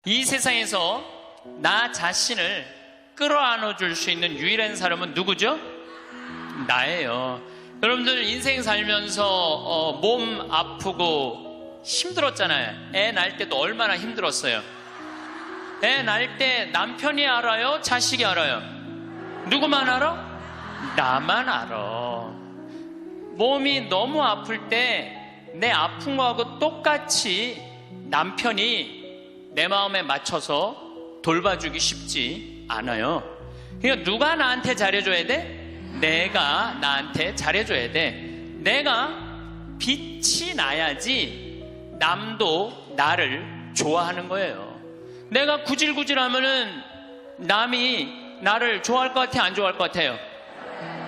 이 세상에서 나 자신을 끌어안아 줄 수 있는 유일한 사람은 누구죠? 나예요. 여러분들 인생 살면서 몸 아프고 힘들었잖아요. 애 낳을 때도 얼마나 힘들었어요. 애 낳을 때 남편이 알아요? 자식이 알아요? 누구만 알아? 나만 알아. 몸이 너무 아플 때 내 아픈 거하고 똑같이 남편이 내 마음에 맞춰서 돌봐주기 쉽지 않아요. 그러니까 누가 나한테 잘해줘야 돼? 내가 나한테 잘해줘야 돼. 내가 빛이 나야지 남도 나를 좋아하는 거예요. 내가 구질구질하면은 남이 나를 좋아할 것 같아요? 안 좋아할 것 같아요?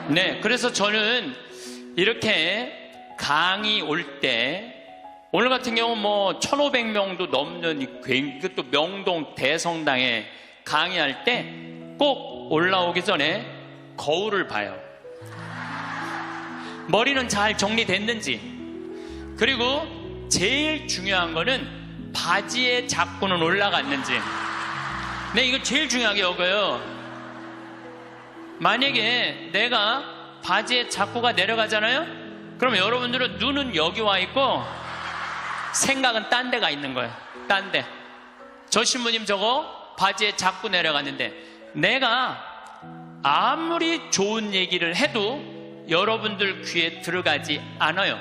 네, 그래서 저는 이렇게 강의 올 때, 오늘 같은 경우 뭐 1,500명도 넘는 또 명동 대성당에 강의할 때 꼭 올라오기 전에 거울을 봐요. 머리는 잘 정리됐는지. 그리고 제일 중요한 거는 바지에 자꾸는 올라갔는지. 네, 이거 제일 중요하게 여겨요. 만약에 내가 바지에 자꾸가 내려가잖아요? 그럼 여러분들은 눈은 여기 와 있고 생각은 딴 데가 있는 거예요. 딴 데. 저 신부님 저거 바지에 자꾸 내려갔는데, 내가 아무리 좋은 얘기를 해도 여러분들 귀에 들어가지 않아요.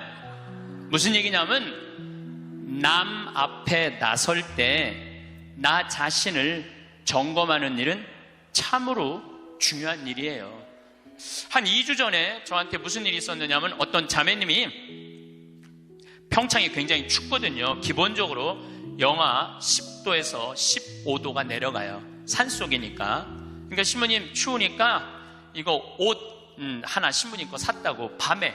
무슨 얘기냐면, 남 앞에 나설 때 나 자신을 점검하는 일은 참으로 중요한 일이에요. 한 2주 전에 저한테 무슨 일이 있었느냐면, 어떤 자매님이, 평창이 굉장히 춥거든요. 기본적으로 영하 10도에서 15도가 내려가요. 산속이니까. 그러니까 신부님 추우니까 이거 옷 하나 신부님 거 샀다고, 밤에.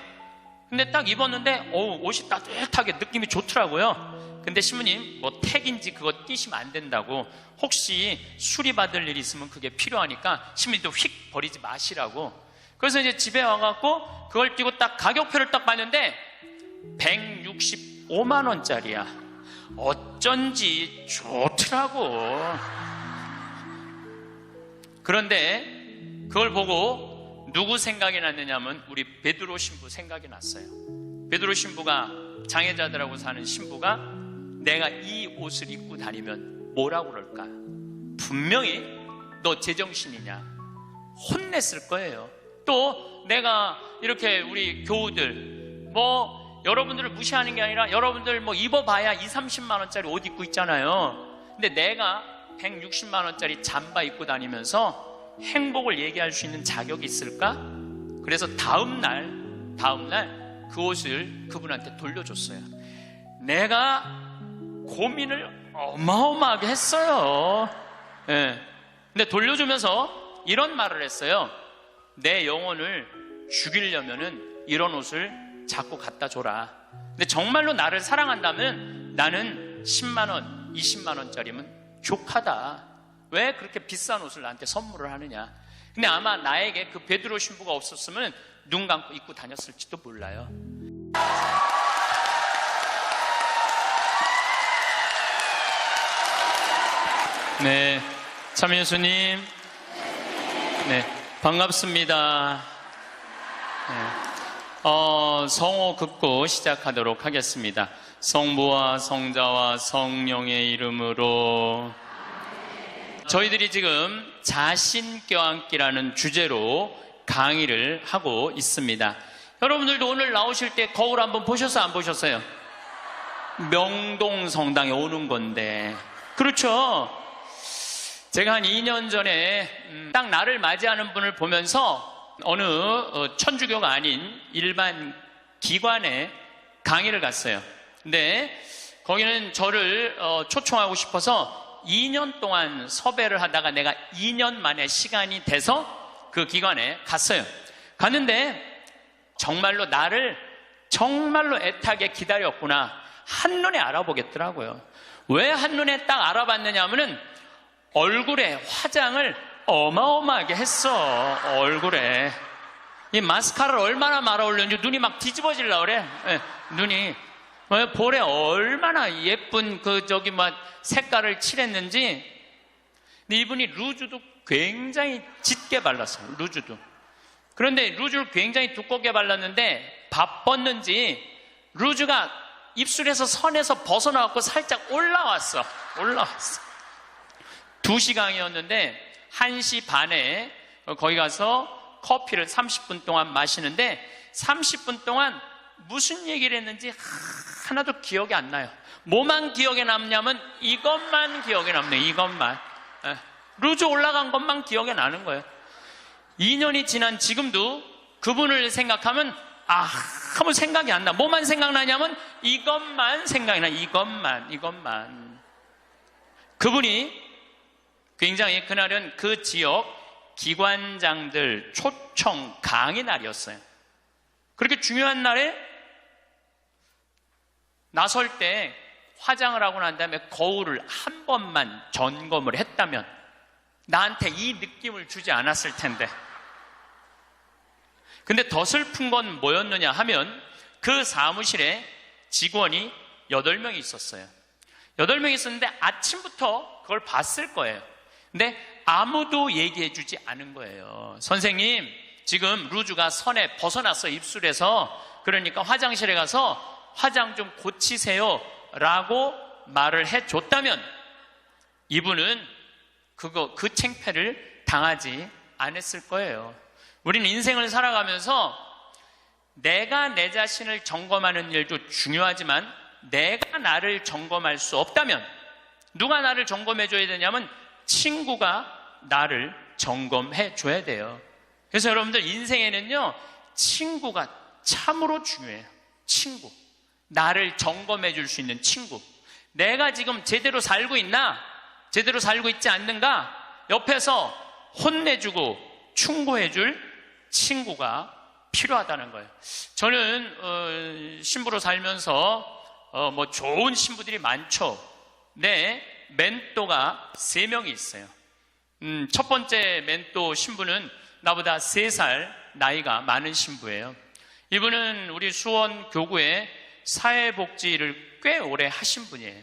근데 딱 입었는데 옷이 따뜻하게 느낌이 좋더라고요. 근데 신부님 뭐 택인지 그거 띄시면 안 된다고, 혹시 수리받을 일이 있으면 그게 필요하니까 신부님도 휙 버리지 마시라고. 그래서 이제 집에 와갖고 그걸 띄고 딱 가격표를 딱 봤는데 165만 원짜리야. 어쩐지 좋더라고. 그런데 그걸 보고 누구 생각이 났느냐면 우리 베드로 신부 생각이 났어요. 베드로 신부가, 장애자들하고 사는 신부가 내가 이 옷을 입고 다니면 뭐라고 그럴까? 분명히 너 제정신이냐? 혼냈을 거예요. 또 내가 이렇게 우리 교우들 뭐 여러분들을 무시하는 게 아니라, 여러분들 뭐 입어봐야 2, 30만 원짜리 옷 입고 있잖아요. 근데 내가 160만 원짜리 잠바 입고 다니면서 행복을 얘기할 수 있는 자격이 있을까? 그래서 다음날 그 옷을 그분한테 돌려줬어요. 내가 고민을 어마어마하게 했어요. 예. 근데 돌려주면서 이런 말을 했어요. 내 영혼을 죽이려면은 이런 옷을 자꾸 갖다 줘라. 근데 정말로 나를 사랑한다면 나는 10만 원, 20만 원짜리면 족하다. 왜 그렇게 비싼 옷을 나한테 선물을 하느냐. 근데 아마 나에게 그 베드로 신부가 없었으면 눈 감고 입고 다녔을지도 몰라요. 네, 참예수님, 네, 반갑습니다. 네. 성호 긋고 시작하도록 하겠습니다. 성부와 성자와 성령의 이름으로. 저희들이 지금 자신 껴안기라는 주제로 강의를 하고 있습니다. 여러분들도 오늘 나오실 때 거울 한번 보셨어요? 안 보셨어요? 명동 성당에 오는 건데. 그렇죠? 제가 한 2년 전에 딱 나를 맞이하는 분을 보면서 어느 천주교가 아닌 일반 기관에 강의를 갔어요. 근데 거기는 저를 초청하고 싶어서 2년 동안 섭외를 하다가 내가 2년 만에 시간이 돼서 그 기관에 갔어요. 갔는데 정말로 나를 정말로 애타게 기다렸구나, 한눈에 알아보겠더라고요. 왜 한눈에 딱 알아봤느냐 하면은 얼굴에 화장을 어마어마하게 했어. 얼굴에 이 마스카라를 얼마나 말아 올렸는지 눈이 막 뒤집어지려고 그래. 네, 눈이 볼에 얼마나 예쁜 색깔을 칠했는지. 근데 이분이 루즈도 굉장히 짙게 발랐어요. 루즈도. 그런데 루즈를 굉장히 두껍게 발랐는데 바빴는지 루즈가 입술에서 선에서 벗어나갖고 살짝 올라왔어. 2시간이었는데 1시 반에 거기 가서 커피를 30분 동안 마시는데 30분 동안 무슨 얘기를 했는지 하나도 기억이 안 나요. 뭐만 기억에 남냐면 이것만 기억에 남네요. 이것만. 루즈 올라간 것만 기억에 나는 거예요. 2년이 지난 지금도 그분을 생각하면 아무 생각이 안 나. 뭐만 생각나냐면 이것만 생각이 나. 이것만. 그분이 굉장히 그날은 그 지역 기관장들 초청 강의 날이었어요. 그렇게 중요한 날에 나설 때 화장을 하고 난 다음에 거울을 한 번만 점검을 했다면 나한테 이 느낌을 주지 않았을 텐데. 근데 더 슬픈 건 뭐였느냐 하면 그 사무실에 직원이 8명이 있었어요. 8명이 있었는데 아침부터 그걸 봤을 거예요. 근데 아무도 얘기해 주지 않은 거예요. 선생님, 지금 루즈가 선에 벗어났어, 입술에서. 그러니까 화장실에 가서 화장 좀 고치세요 라고 말을 해줬다면 이분은 그 창피를 당하지 않았을 거예요. 우리는 인생을 살아가면서 내가 내 자신을 점검하는 일도 중요하지만 내가 나를 점검할 수 없다면 누가 나를 점검해 줘야 되냐면 친구가 나를 점검해 줘야 돼요. 그래서 여러분들 인생에는요, 친구가 참으로 중요해요. 친구. 나를 점검해 줄 수 있는 친구. 내가 지금 제대로 살고 있나? 제대로 살고 있지 않는가? 옆에서 혼내주고 충고해 줄 친구가 필요하다는 거예요. 저는 신부로 살면서 좋은 신부들이 많죠. 네, 멘토가 3명이 있어요. 첫 번째 멘토 신부는 나보다 3살 나이가 많은 신부예요. 이분은 우리 수원 교구에 사회복지를 꽤 오래 하신 분이에요.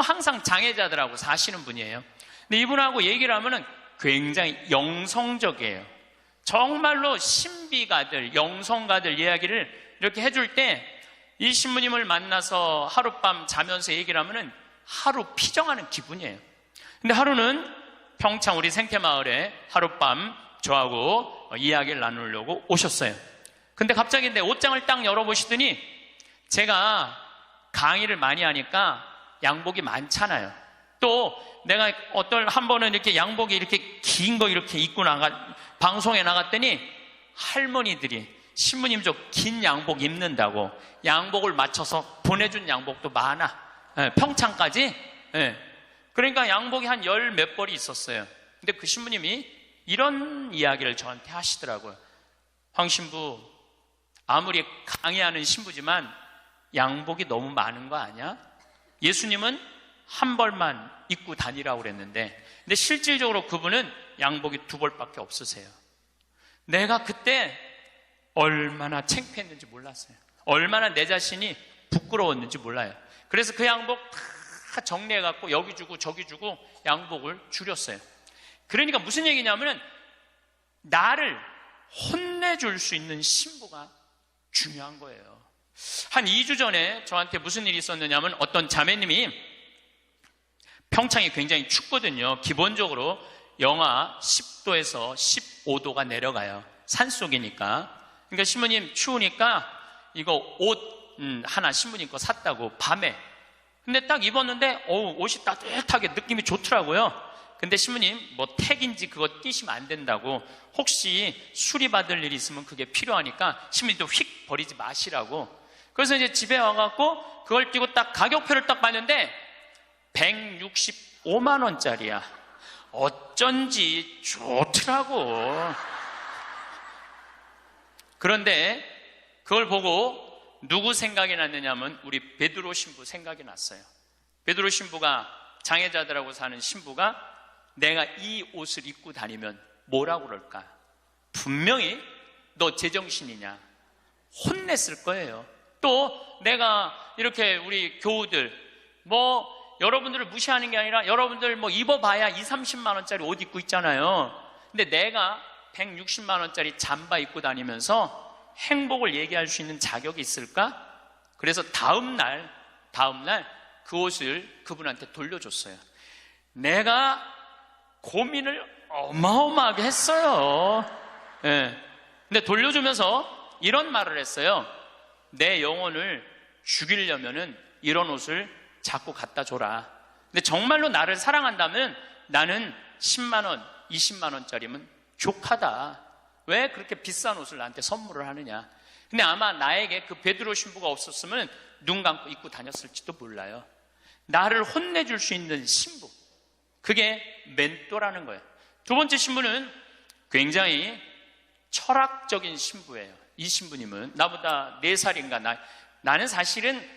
항상 장애자들하고 사시는 분이에요. 근데 이분하고 얘기를 하면은 굉장히 영성적이에요. 정말로 신비가들, 영성가들 이야기를 이렇게 해줄 때 이 신부님을 만나서 하룻밤 자면서 얘기를 하면은 하루 피정하는 기분이에요. 근데 하루는 평창 우리 생태마을에 하룻밤 저하고 이야기를 나누려고 오셨어요. 근데 갑자기 내 옷장을 딱 열어보시더니 제가 강의를 많이 하니까 양복이 많잖아요. 또 내가 한 번은 이렇게 양복이 이렇게 긴 거 이렇게 입고 방송에 나갔더니 할머니들이 신부님 저 긴 양복 입는다고 양복을 맞춰서 보내준 양복도 많아. 평창까지. 그러니까 양복이 한 10몇 벌이 있었어요. 근데 그 신부님이 이런 이야기를 저한테 하시더라고요. 황 신부, 아무리 강의하는 신부지만 양복이 너무 많은 거 아니야? 예수님은 한 벌만 입고 다니라고 그랬는데, 근데 실질적으로 그분은 양복이 2벌밖에 없으세요. 내가 그때 얼마나 창피했는지 몰랐어요. 얼마나 내 자신이 부끄러웠는지 몰라요. 그래서 그 양복 다 정리해갖고 여기 주고 저기 주고 양복을 줄였어요. 그러니까 무슨 얘기냐면은 나를 혼내줄 수 있는 신부가 중요한 거예요. 한 2주 전에 저한테 무슨 일이 있었느냐면 어떤 자매님이 평창이 굉장히 춥거든요. 기본적으로 영하 10도에서 15도가 내려가요. 산속이니까. 그러니까 신부님 추우니까 이거 옷 하나 신부님 거 샀다고 밤에. 근데 딱 입었는데 옷이 따뜻하게 느낌이 좋더라고요. 근데 신부님 택인지 그거 띄시면 안 된다고, 혹시 수리받을 일이 있으면 그게 필요하니까 신부님도 휙 버리지 마시라고. 그래서 이제 집에 와갖고 그걸 띄고 딱 가격표를 딱 봤는데 165만 원짜리야. 어쩐지 좋더라고. 그런데 그걸 보고 누구 생각이 났느냐면 우리 베드로 신부 생각이 났어요. 베드로 신부가, 장애자들하고 사는 신부가 내가 이 옷을 입고 다니면 뭐라고 그럴까? 분명히 너 제정신이냐? 혼냈을 거예요. 또 내가 이렇게 우리 교우들 뭐 여러분들을 무시하는 게 아니라 여러분들 뭐 입어봐야 20, 30만 원짜리 옷 입고 있잖아요. 근데 내가 160만 원짜리 잠바 입고 다니면서 행복을 얘기할 수 있는 자격이 있을까? 그래서 다음날 그 옷을 그분한테 돌려줬어요. 내가 고민을 어마어마하게 했어요. 예. 근데 돌려주면서 이런 말을 했어요. 내 영혼을 죽이려면은 이런 옷을 자꾸 갖다 줘라. 근데 정말로 나를 사랑한다면 나는 10만 원, 20만 원짜리면 족하다. 왜 그렇게 비싼 옷을 나한테 선물을 하느냐. 근데 아마 나에게 그 베드로 신부가 없었으면 눈 감고 입고 다녔을지도 몰라요. 나를 혼내줄 수 있는 신부, 그게 멘토라는 거예요. 두 번째 신부는 굉장히 철학적인 신부예요. 이 신부님은 나보다 4살인가 나는 사실은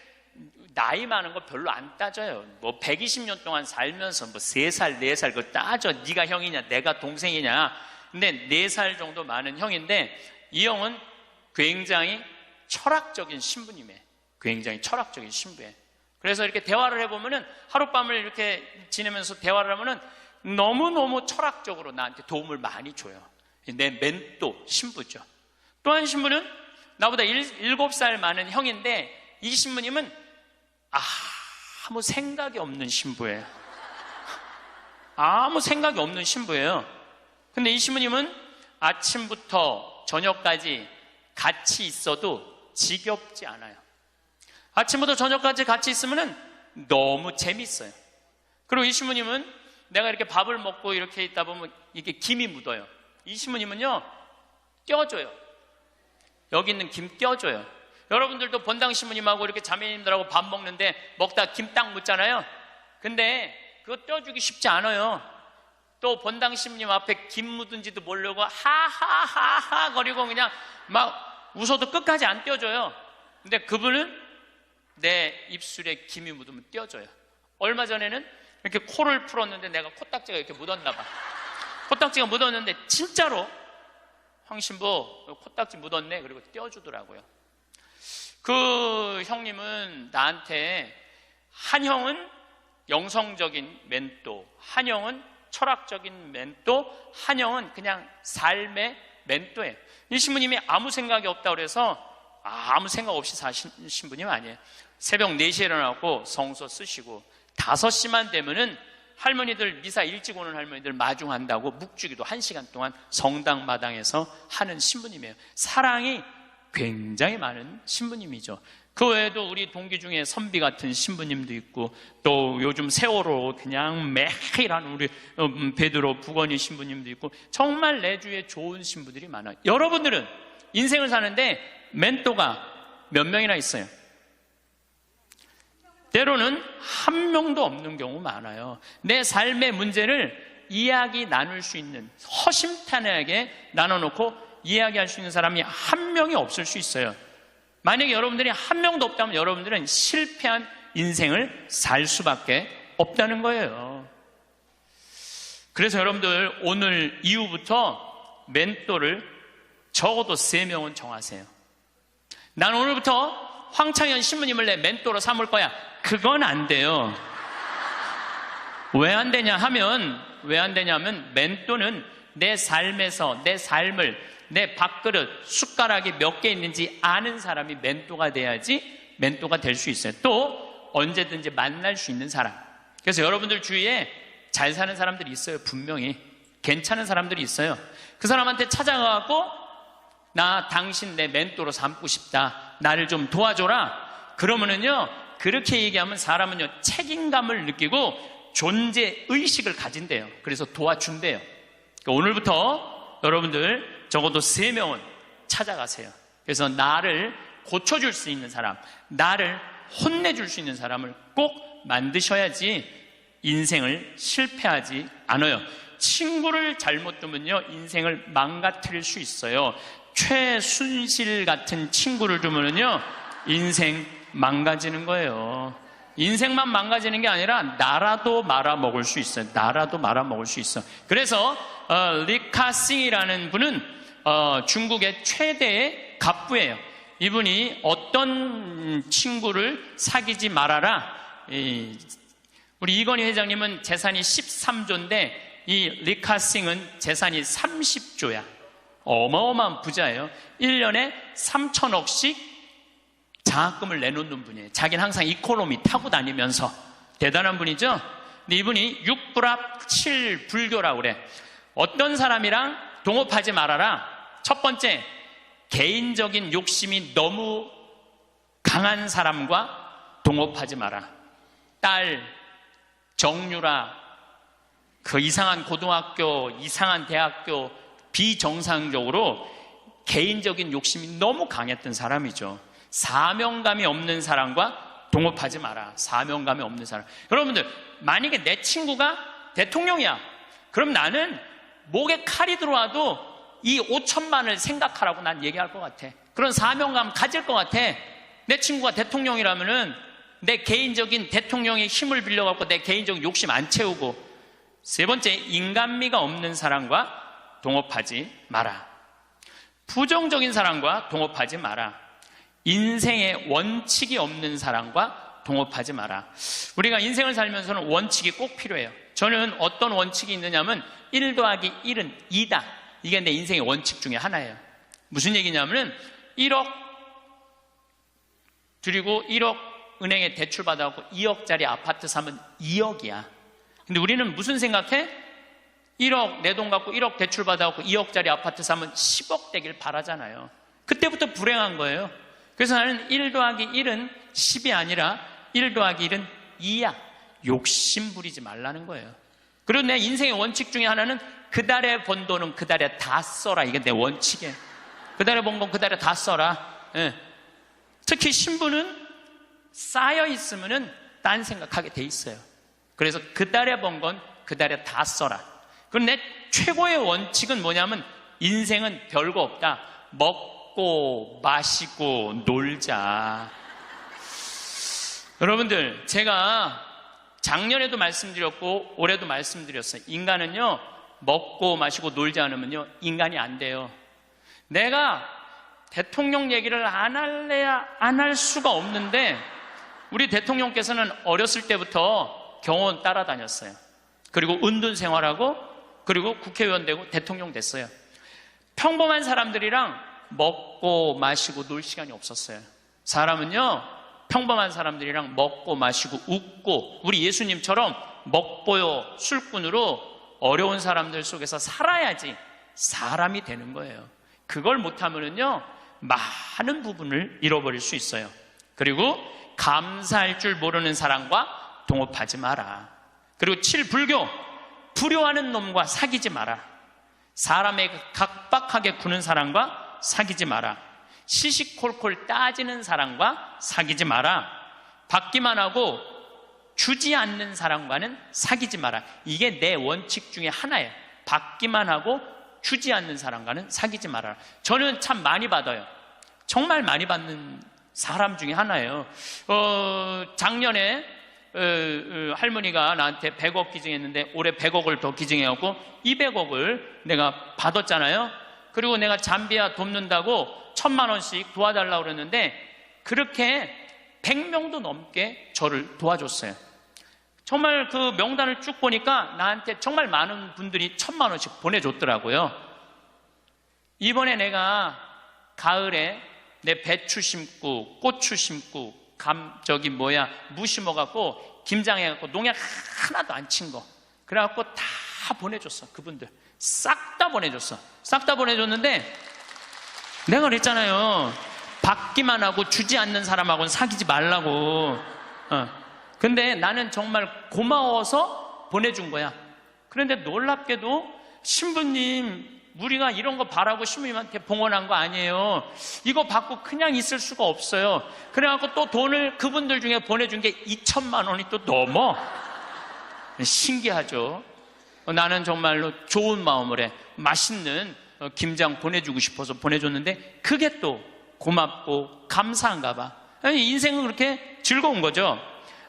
나이 많은 거 별로 안 따져요. 뭐 120년 동안 살면서 뭐 3살, 4살 그걸 따져. 네가 형이냐 내가 동생이냐. 근데 4살 정도 많은 형인데 이 형은 굉장히 철학적인 신부님이에요. 굉장히 철학적인 신부예요. 그래서 이렇게 대화를 해보면은 하룻밤을 이렇게 지내면서 대화를 하면은 너무너무 철학적으로 나한테 도움을 많이 줘요. 내 멘토 신부죠. 또 한 신부는 나보다 7살 많은 형인데 이 신부님은 아무 생각이 없는 신부예요. 아무 생각이 없는 신부예요. 근데 이 신부님은 아침부터 저녁까지 같이 있어도 지겹지 않아요. 아침부터 저녁까지 같이 있으면 너무 재밌어요. 그리고 이 신부님은 내가 이렇게 밥을 먹고 이렇게 있다 보면 이게 김이 묻어요. 이 신부님은요 껴줘요. 여기 있는 김 껴줘요. 여러분들도 본당 신부님하고 이렇게 자매님들하고 밥 먹는데 먹다 김 딱 묻잖아요. 근데 그거 떼어주기 쉽지 않아요. 또 본당 신부님 앞에 김 묻은지도 모르고 하하하하 거리고 그냥 막 웃어도 끝까지 안 떼어줘요. 근데 그분은 내 입술에 김이 묻으면 떼어줘요. 얼마 전에는 이렇게 코를 풀었는데 내가 코딱지가 이렇게 묻었나 봐. 코딱지가 묻었는데 진짜로 황 신부 코딱지 묻었네 그리고 떼어주더라고요. 그 형님은 나한테 한 형은 영성적인 멘토, 한 형은 철학적인 멘토, 한 형은 그냥 삶의 멘토예요. 이 신부님이 아무 생각이 없다고 그래서 아무 생각 없이 사신 신부님 아니에요. 새벽 4시에 일어나고 성서 쓰시고 5시만 되면은 할머니들 미사 일찍 오는 할머니들 마중한다고 묵주기도 1시간 동안 성당 마당에서 하는 신부님이에요. 사랑이 굉장히 많은 신부님이죠. 그 외에도 우리 동기 중에 선비 같은 신부님도 있고 또 요즘 세월호 그냥 매일 하는 우리 베드로 부건이 신부님도 있고 정말 내 주위에 좋은 신부들이 많아요. 여러분들은 인생을 사는데 멘토가 몇 명이나 있어요? 때로는 한 명도 없는 경우 많아요. 내 삶의 문제를 이야기 나눌 수 있는 허심탄회하게 나눠놓고 이야기할 수 있는 사람이 한 명이 없을 수 있어요. 만약에 여러분들이 한 명도 없다면 여러분들은 실패한 인생을 살 수밖에 없다는 거예요. 그래서 여러분들 오늘 이후부터 멘토를 적어도 3명은 정하세요. 난 오늘부터 황창현 신부님을 내 멘토로 삼을 거야. 그건 안 돼요. 왜 안 되냐면 멘토는 내 삶에서 내 삶을 내 밥그릇, 숟가락이 몇 개 있는지 아는 사람이 멘토가 돼야지 멘토가 될 수 있어요. 또 언제든지 만날 수 있는 사람. 그래서 여러분들 주위에 잘 사는 사람들이 있어요. 분명히 괜찮은 사람들이 있어요. 그 사람한테 찾아가고 나 당신 내 멘토로 삼고 싶다. 나를 좀 도와줘라. 그러면은요 그렇게 얘기하면 사람은요 책임감을 느끼고 존재의식을 가진대요. 그래서 도와준대요. 그러니까 오늘부터 여러분들 적어도 3명은 찾아가세요. 그래서 나를 고쳐줄 수 있는 사람, 나를 혼내줄 수 있는 사람을 꼭 만드셔야지 인생을 실패하지 않아요. 친구를 잘못 두면요 인생을 망가뜨릴 수 있어요. 최순실 같은 친구를 두면요 인생 망가지는 거예요. 인생만 망가지는 게 아니라 나라도 말아먹을 수 있어요. 나라도 말아먹을 수 있어. 그래서 리카싱이라는 분은 중국의 최대의 갑부예요. 이분이 어떤 친구를 사귀지 말아라. 우리 이건희 회장님은 재산이 13조인데 이 리카싱은 재산이 30조야. 어마어마한 부자예요. 1년에 3천억씩 장학금을 내놓는 분이에요. 자기는 항상 이코노미 타고 다니면서. 대단한 분이죠. 근데 이분이 6불합 7불교라고 그래. 어떤 사람이랑 동업하지 말아라. 첫 번째, 개인적인 욕심이 너무 강한 사람과 동업하지 마라. 딸, 정유라, 그 이상한 고등학교, 이상한 대학교, 비정상적으로 개인적인 욕심이 너무 강했던 사람이죠. 사명감이 없는 사람과 동업하지 마라. 사명감이 없는 사람. 여러분들, 만약에 내 친구가 대통령이야. 그럼 나는 목에 칼이 들어와도 이 5천만을 생각하라고 난 얘기할 것 같아. 그런 사명감 가질 것 같아. 내 친구가 대통령이라면은 내 개인적인 대통령의 힘을 빌려갖고 내 개인적인 욕심 안 채우고. 세 번째, 인간미가 없는 사람과 동업하지 마라. 부정적인 사람과 동업하지 마라. 인생에 원칙이 없는 사람과 동업하지 마라. 우리가 인생을 살면서는 원칙이 꼭 필요해요. 저는 어떤 원칙이 있느냐면 1 더하기 1은 2다. 이게 내 인생의 원칙 중에 하나예요. 무슨 얘기냐면은 1억 드리고 1억 은행에 대출 받아갖고 2억짜리 아파트 사면 2억이야. 근데 우리는 무슨 생각해? 1억 내 돈 갖고 1억 대출 받아갖고 2억짜리 아파트 사면 10억 되길 바라잖아요. 그때부터 불행한 거예요. 그래서 나는 1 더하기 1은 10이 아니라 1 더하기 1은 2야. 욕심 부리지 말라는 거예요. 그리고 내 인생의 원칙 중에 하나는 그 달에 번 돈은 그 달에 다 써라. 이게 내 원칙이에요. 그 달에 번 건 그 달에 다 써라. 예. 특히 신부는 쌓여 있으면은 딴 생각하게 돼 있어요. 그래서 그 달에 번 건 그 달에 다 써라. 그럼 내 최고의 원칙은 뭐냐면 인생은 별거 없다. 먹고 마시고 놀자. 여러분들, 제가 작년에도 말씀드렸고 올해도 말씀드렸어요. 인간은요, 먹고 마시고 놀지 않으면요 인간이 안 돼요. 내가 대통령 얘기를 안 할래야 안 할 수가 없는데, 우리 대통령께서는 어렸을 때부터 경호원 따라다녔어요. 그리고 은둔 생활하고 그리고 국회의원 되고 대통령 됐어요. 평범한 사람들이랑 먹고 마시고 놀 시간이 없었어요. 사람은요, 평범한 사람들이랑 먹고 마시고 웃고, 우리 예수님처럼 먹보요 술꾼으로 어려운 사람들 속에서 살아야지 사람이 되는 거예요. 그걸 못하면은요 많은 부분을 잃어버릴 수 있어요. 그리고 감사할 줄 모르는 사람과 동업하지 마라. 그리고 7, 불교. 불효하는 놈과 사귀지 마라. 사람에게 각박하게 구는 사람과 사귀지 마라. 시시콜콜 따지는 사람과 사귀지 마라. 받기만 하고 주지 않는 사람과는 사귀지 마라. 이게 내 원칙 중에 하나예요. 받기만 하고 주지 않는 사람과는 사귀지 마라. 저는 참 많이 받아요. 정말 많이 받는 사람 중에 하나예요. 작년에 할머니가 나한테 100억 기증했는데 올해 100억을 더 기증해갖고 200억을 내가 받았잖아요. 그리고 내가 잠비아 돕는다고 1000만 원씩 도와달라고 그랬는데 그렇게 100명도 넘게 저를 도와줬어요. 정말 그 명단을 쭉 보니까 나한테 정말 많은 분들이 1000만 원씩 보내줬더라고요. 이번에 내가 가을에 내 배추 심고 고추 심고 무 심어갖고 김장해갖고 농약 하나도 안 친 거, 그래갖고 다 보내줬어. 그분들 싹 다 보내줬어. 싹 다 보내줬는데 내가 그랬잖아요. 받기만 하고 주지 않는 사람하고는 사귀지 말라고. 근데 나는 정말 고마워서 보내준 거야. 그런데 놀랍게도 신부님, 우리가 이런 거 바라고 신부님한테 봉헌한 거 아니에요. 이거 받고 그냥 있을 수가 없어요. 그래갖고 또 돈을 그분들 중에 보내준 게 2천만 원이 또 넘어. 신기하죠. 나는 정말로 좋은 마음을 해. 맛있는 김장 보내주고 싶어서 보내줬는데 그게 또 고맙고 감사한가 봐. 인생은 그렇게 즐거운 거죠.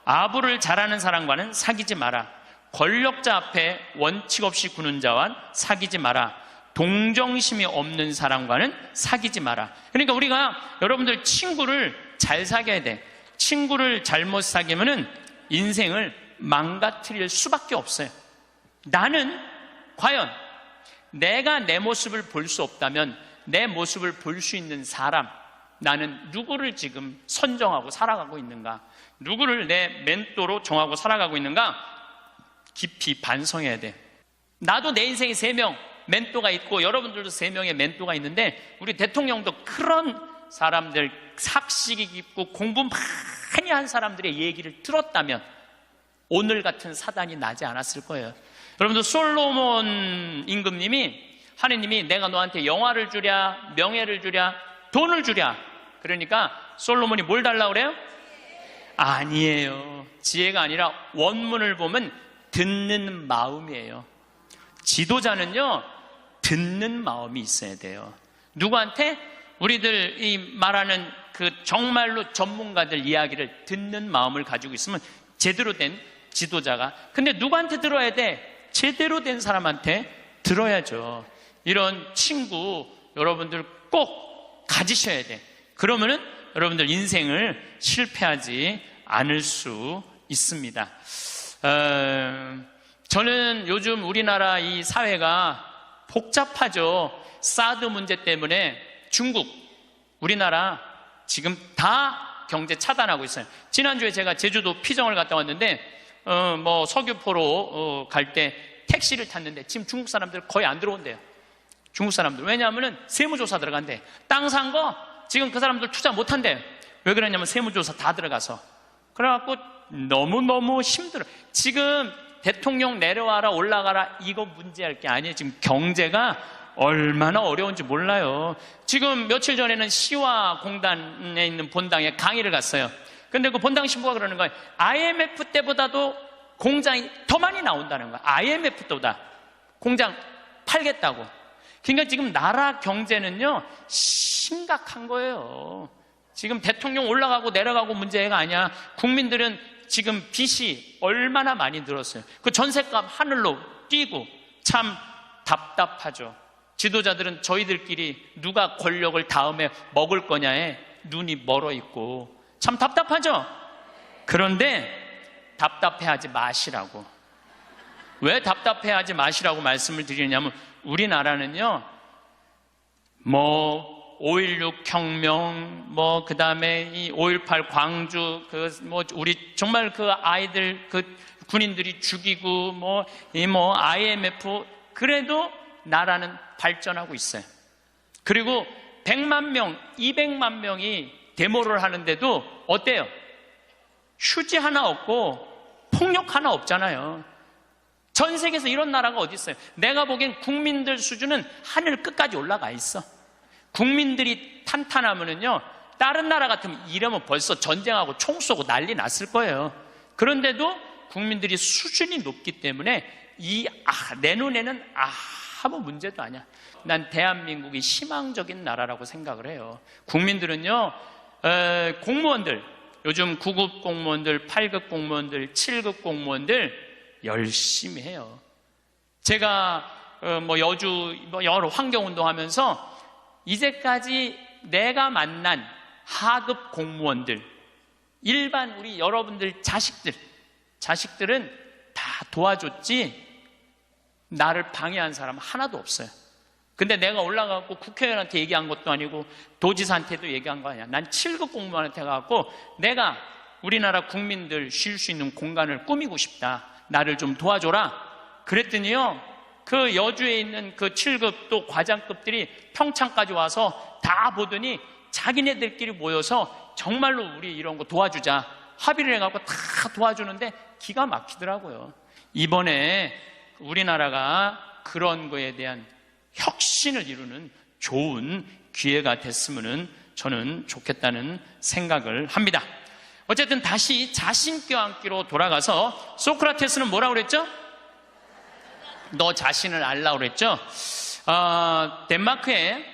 아부를 잘하는 사람과는 사귀지 마라. 권력자 앞에 원칙 없이 구는 자와 사귀지 마라. 동정심이 없는 사람과는 사귀지 마라. 그러니까 우리가 여러분들 친구를 잘 사귀어야 돼. 친구를 잘못 사귀면은 인생을 망가뜨릴 수밖에 없어요. 나는 과연 내가 내 모습을 볼 수 없다면 내 모습을 볼 수 있는 사람, 나는 누구를 지금 선정하고 살아가고 있는가? 누구를 내 멘토로 정하고 살아가고 있는가? 깊이 반성해야 돼. 나도 내 인생에 3명 멘토가 있고 여러분들도 3명의 멘토가 있는데, 우리 대통령도 그런 사람들, 삭식이 깊고 공부 많이 한 사람들의 얘기를 들었다면 오늘 같은 사단이 나지 않았을 거예요. 여러분들, 솔로몬 임금님이, 하느님이 내가 너한테 영화를 주랴, 명예를 주랴, 돈을 주랴. 그러니까 솔로몬이 뭘 달라고 그래요? 아니에요. 지혜가 아니라 원문을 보면 듣는 마음이에요. 지도자는요, 듣는 마음이 있어야 돼요. 누구한테? 우리들 이 말하는 그 정말로 전문가들 이야기를 듣는 마음을 가지고 있으면 제대로 된 지도자가. 근데 누구한테 들어야 돼? 제대로 된 사람한테 들어야죠. 이런 친구 여러분들 꼭 가지셔야 돼. 그러면은 여러분들 인생을 실패하지 않을 수 있습니다. 저는 요즘 우리나라 이 사회가 복잡하죠. 사드 문제 때문에 중국, 우리나라 지금 다 경제 차단하고 있어요. 지난주에 제가 제주도 피정을 갔다 왔는데 서귀포로 갈 때 택시를 탔는데 지금 중국 사람들 거의 안 들어온대요. 중국 사람들. 왜냐하면 세무조사 들어간대. 땅 산 거 지금 그 사람들 투자 못 한대요. 왜 그러냐면 세무조사 다 들어가서. 그래갖고 너무너무 힘들어. 지금 대통령 내려와라 올라가라 이거 문제할 게 아니에요. 지금 경제가 얼마나 어려운지 몰라요. 지금 며칠 전에는 시화공단에 있는 본당에 강의를 갔어요. 근데 그 본당 신부가 그러는 거예요. IMF 때보다도 공장이 더 많이 나온다는 거야. IMF 때보다 공장 팔겠다고. 그러니까 지금 나라 경제는요 심각한 거예요. 지금 대통령 올라가고 내려가고 문제가 아니야. 국민들은 지금 빚이 얼마나 많이 들었어요. 그 전셋값 하늘로 뛰고 참 답답하죠. 지도자들은 저희들끼리 누가 권력을 다음에 먹을 거냐에 눈이 멀어 있고 참 답답하죠. 그런데 답답해하지 마시라고. 왜 답답해하지 마시라고 말씀을 드리냐면, 우리나라는요 5.16 혁명, 그 다음에 이 5.18 광주, 우리 정말 그 아이들, 그 군인들이 죽이고, IMF, 그래도 나라는 발전하고 있어요. 그리고 100만 명, 200만 명이 데모를 하는데도 어때요? 휴지 하나 없고 폭력 하나 없잖아요. 전 세계에서 이런 나라가 어디 있어요? 내가 보기엔 국민들 수준은 하늘 끝까지 올라가 있어. 국민들이 탄탄하면은요, 다른 나라 같으면 이러면 벌써 전쟁하고 총 쏘고 난리 났을 거예요. 그런데도 국민들이 수준이 높기 때문에 내 눈에는 아무 문제도 아니야. 난 대한민국이 희망적인 나라라고 생각을 해요. 국민들은요, 공무원들, 요즘 9급 공무원들, 8급 공무원들, 7급 공무원들 열심히 해요. 제가 여주 여러 환경운동 하면서 이제까지 내가 만난 하급 공무원들, 일반 우리 여러분들 자식들은 다 도와줬지 나를 방해한 사람 하나도 없어요. 근데 내가 올라가고 국회의원한테 얘기한 것도 아니고 도지사한테도 얘기한 거 아니야. 난 7급 공무원한테 가고 내가 우리나라 국민들 쉴 수 있는 공간을 꾸미고 싶다. 나를 좀 도와줘라. 그랬더니요, 그 여주에 있는 그 7급 또 과장급들이 평창까지 와서 다 보더니 자기네들끼리 모여서 정말로 우리 이런 거 도와주자 합의를 해갖고 다 도와주는데 기가 막히더라고요. 이번에 우리나라가 그런 거에 대한 혁신을 이루는 좋은 기회가 됐으면 저는 좋겠다는 생각을 합니다. 어쨌든 다시 자신 껴안기로 돌아가서 소크라테스는 뭐라고 그랬죠? 너 자신을 알라고 그랬죠? 덴마크에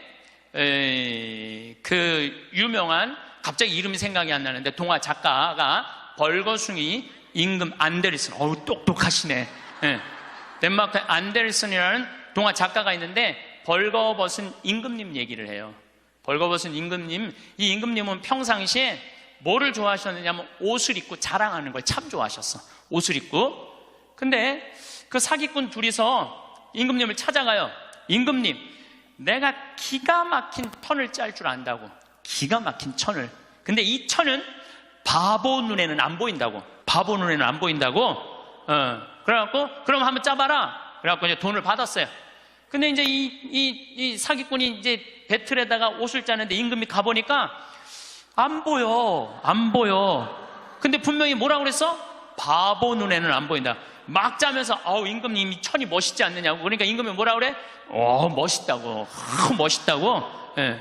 그 유명한, 갑자기 이름이 생각이 안 나는데 동화 작가가 벌거숭이 임금 안데르슨. 똑똑하시네. 덴마크에 안데르슨이라는 동화 작가가 있는데 벌거벗은 임금님 얘기를 해요. 벌거벗은 임금님, 이 임금님은 평상시에 뭐를 좋아하셨느냐면 옷을 입고 자랑하는 걸 참 좋아하셨어. 옷을 입고. 근데 그 사기꾼 둘이서 임금님을 찾아가요. 임금님, 내가 기가 막힌 천을 짤 줄 안다고. 기가 막힌 천을. 근데 이 천은 바보 눈에는 안 보인다고. 바보 눈에는 안 보인다고. 그래갖고 그럼 한번 짜봐라. 그래갖고 이제 돈을 받았어요. 근데 이제 이 사기꾼이 이제 배틀에다가 옷을 짜는데 임금이 가보니까 안 보여. 근데 분명히 뭐라고 그랬어? 바보 눈에는 안 보인다. 막 짜면서 임금님이 천이 멋있지 않느냐고. 그러니까 임금이 뭐라 그래? 멋있다고. 멋있다고. 예.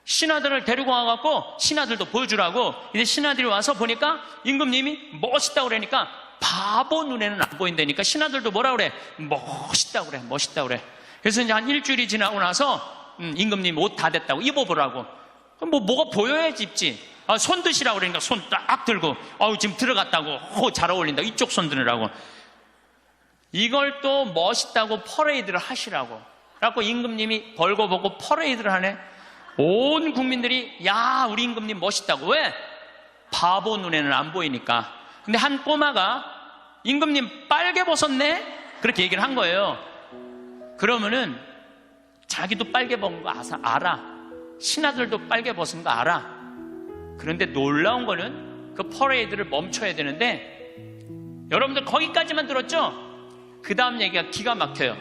신하들을 데리고 와갖고 신하들도 보여주라고. 이제 신하들이 와서 보니까 임금님이 멋있다고 그러니까 바보 눈에는 안 보인다니까 신하들도 뭐라 그래? 멋있다고 그래. 그래서 이제 한 일주일이 지나고 나서 임금님 옷 다 됐다고 입어보라고. 그럼 뭐가 보여야지 입지. 손 드시라고 그러니까 손 딱 들고 지금 들어갔다고. 잘 어울린다. 이쪽 손 드느라고. 이걸 또 멋있다고 퍼레이드를 하시라고. 그래갖고 임금님이 벌거벗고 퍼레이드를 하네. 온 국민들이 야 우리 임금님 멋있다고. 왜? 바보 눈에는 안 보이니까. 근데 한 꼬마가 임금님 빨개 벗었네? 그렇게 얘기를 한 거예요. 그러면은 자기도 빨개 벗은 거 알아. 신하들도 빨개 벗은 거 알아. 그런데 놀라운 거는 그 퍼레이드를 멈춰야 되는데 여러분들 거기까지만 들었죠? 그 다음 얘기가 기가 막혀요.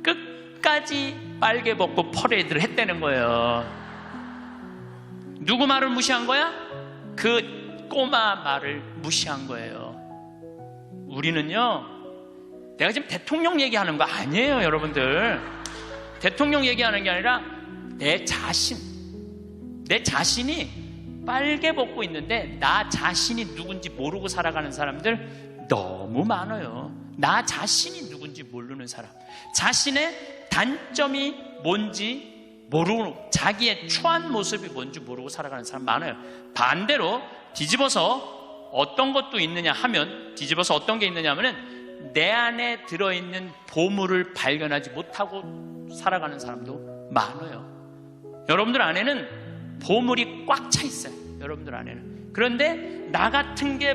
끝까지 빨개 벗고 퍼레이드를 했다는 거예요. 누구 말을 무시한 거야? 그 꼬마 말을 무시한 거예요. 우리는요, 내가 지금 대통령 얘기하는 거 아니에요, 여러분들. 대통령 얘기하는 게 아니라 내 자신이 빨개 벗고 있는데 나 자신이 누군지 모르고 살아가는 사람들 너무 많아요. 나 자신이 누군지 모르는 사람, 자신의 단점이 뭔지 모르고 자기의 추한 모습이 뭔지 모르고 살아가는 사람 많아요. 반대로 뒤집어서 어떤 것도 있느냐 하면, 뒤집어서 어떤 게 있느냐 하면은 내 안에 들어있는 보물을 발견하지 못하고 살아가는 사람도 많아요. 여러분들 안에는 보물이 꽉 차 있어요. 여러분들 안에는. 그런데 나 같은 게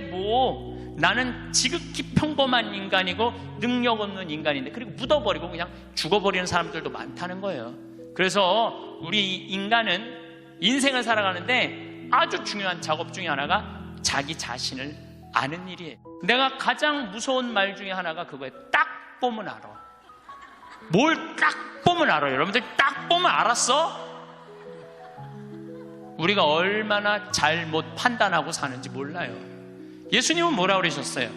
나는 지극히 평범한 인간이고 능력 없는 인간인데, 그리고 묻어버리고 그냥 죽어버리는 사람들도 많다는 거예요. 그래서 우리 인간은 인생을 살아가는데 아주 중요한 작업 중에 하나가 자기 자신을 아는 일이에요. 내가 가장 무서운 말 중에 하나가 그거예요. 딱 보면 알아. 뭘 딱 보면 알아요. 여러분들 딱 보면 알았어? 우리가 얼마나 잘못 판단하고 사는지 몰라요. 예수님은 뭐라 그러셨어요?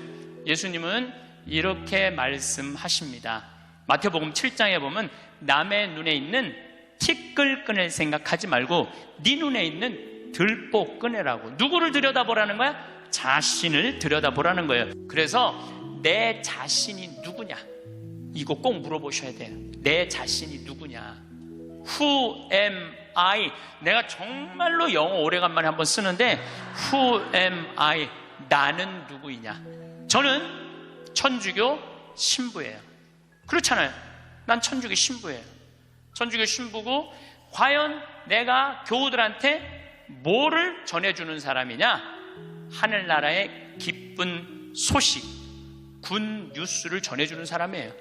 예수님은 이렇게 말씀하십니다. 마태복음 7장에 보면 남의 눈에 있는 티끌 꺼낼 생각하지 말고 네 눈에 있는 들보 꺼내라고. 누구를 들여다보라는 거야? 자신을 들여다보라는 거예요. 그래서 내 자신이 누구냐? 이거 꼭 물어보셔야 돼요. 내 자신이 누구냐? Who am I? 내가 정말로 영어 오래간만에 한번 쓰는데 Who am I? 나는 누구이냐? 저는 천주교 신부예요. 그렇잖아요. 난 천주교 신부예요. 천주교 신부고, 과연 내가 교우들한테 뭐를 전해주는 사람이냐? 하늘나라의 기쁜 소식, 군 뉴스를 전해주는 사람이에요.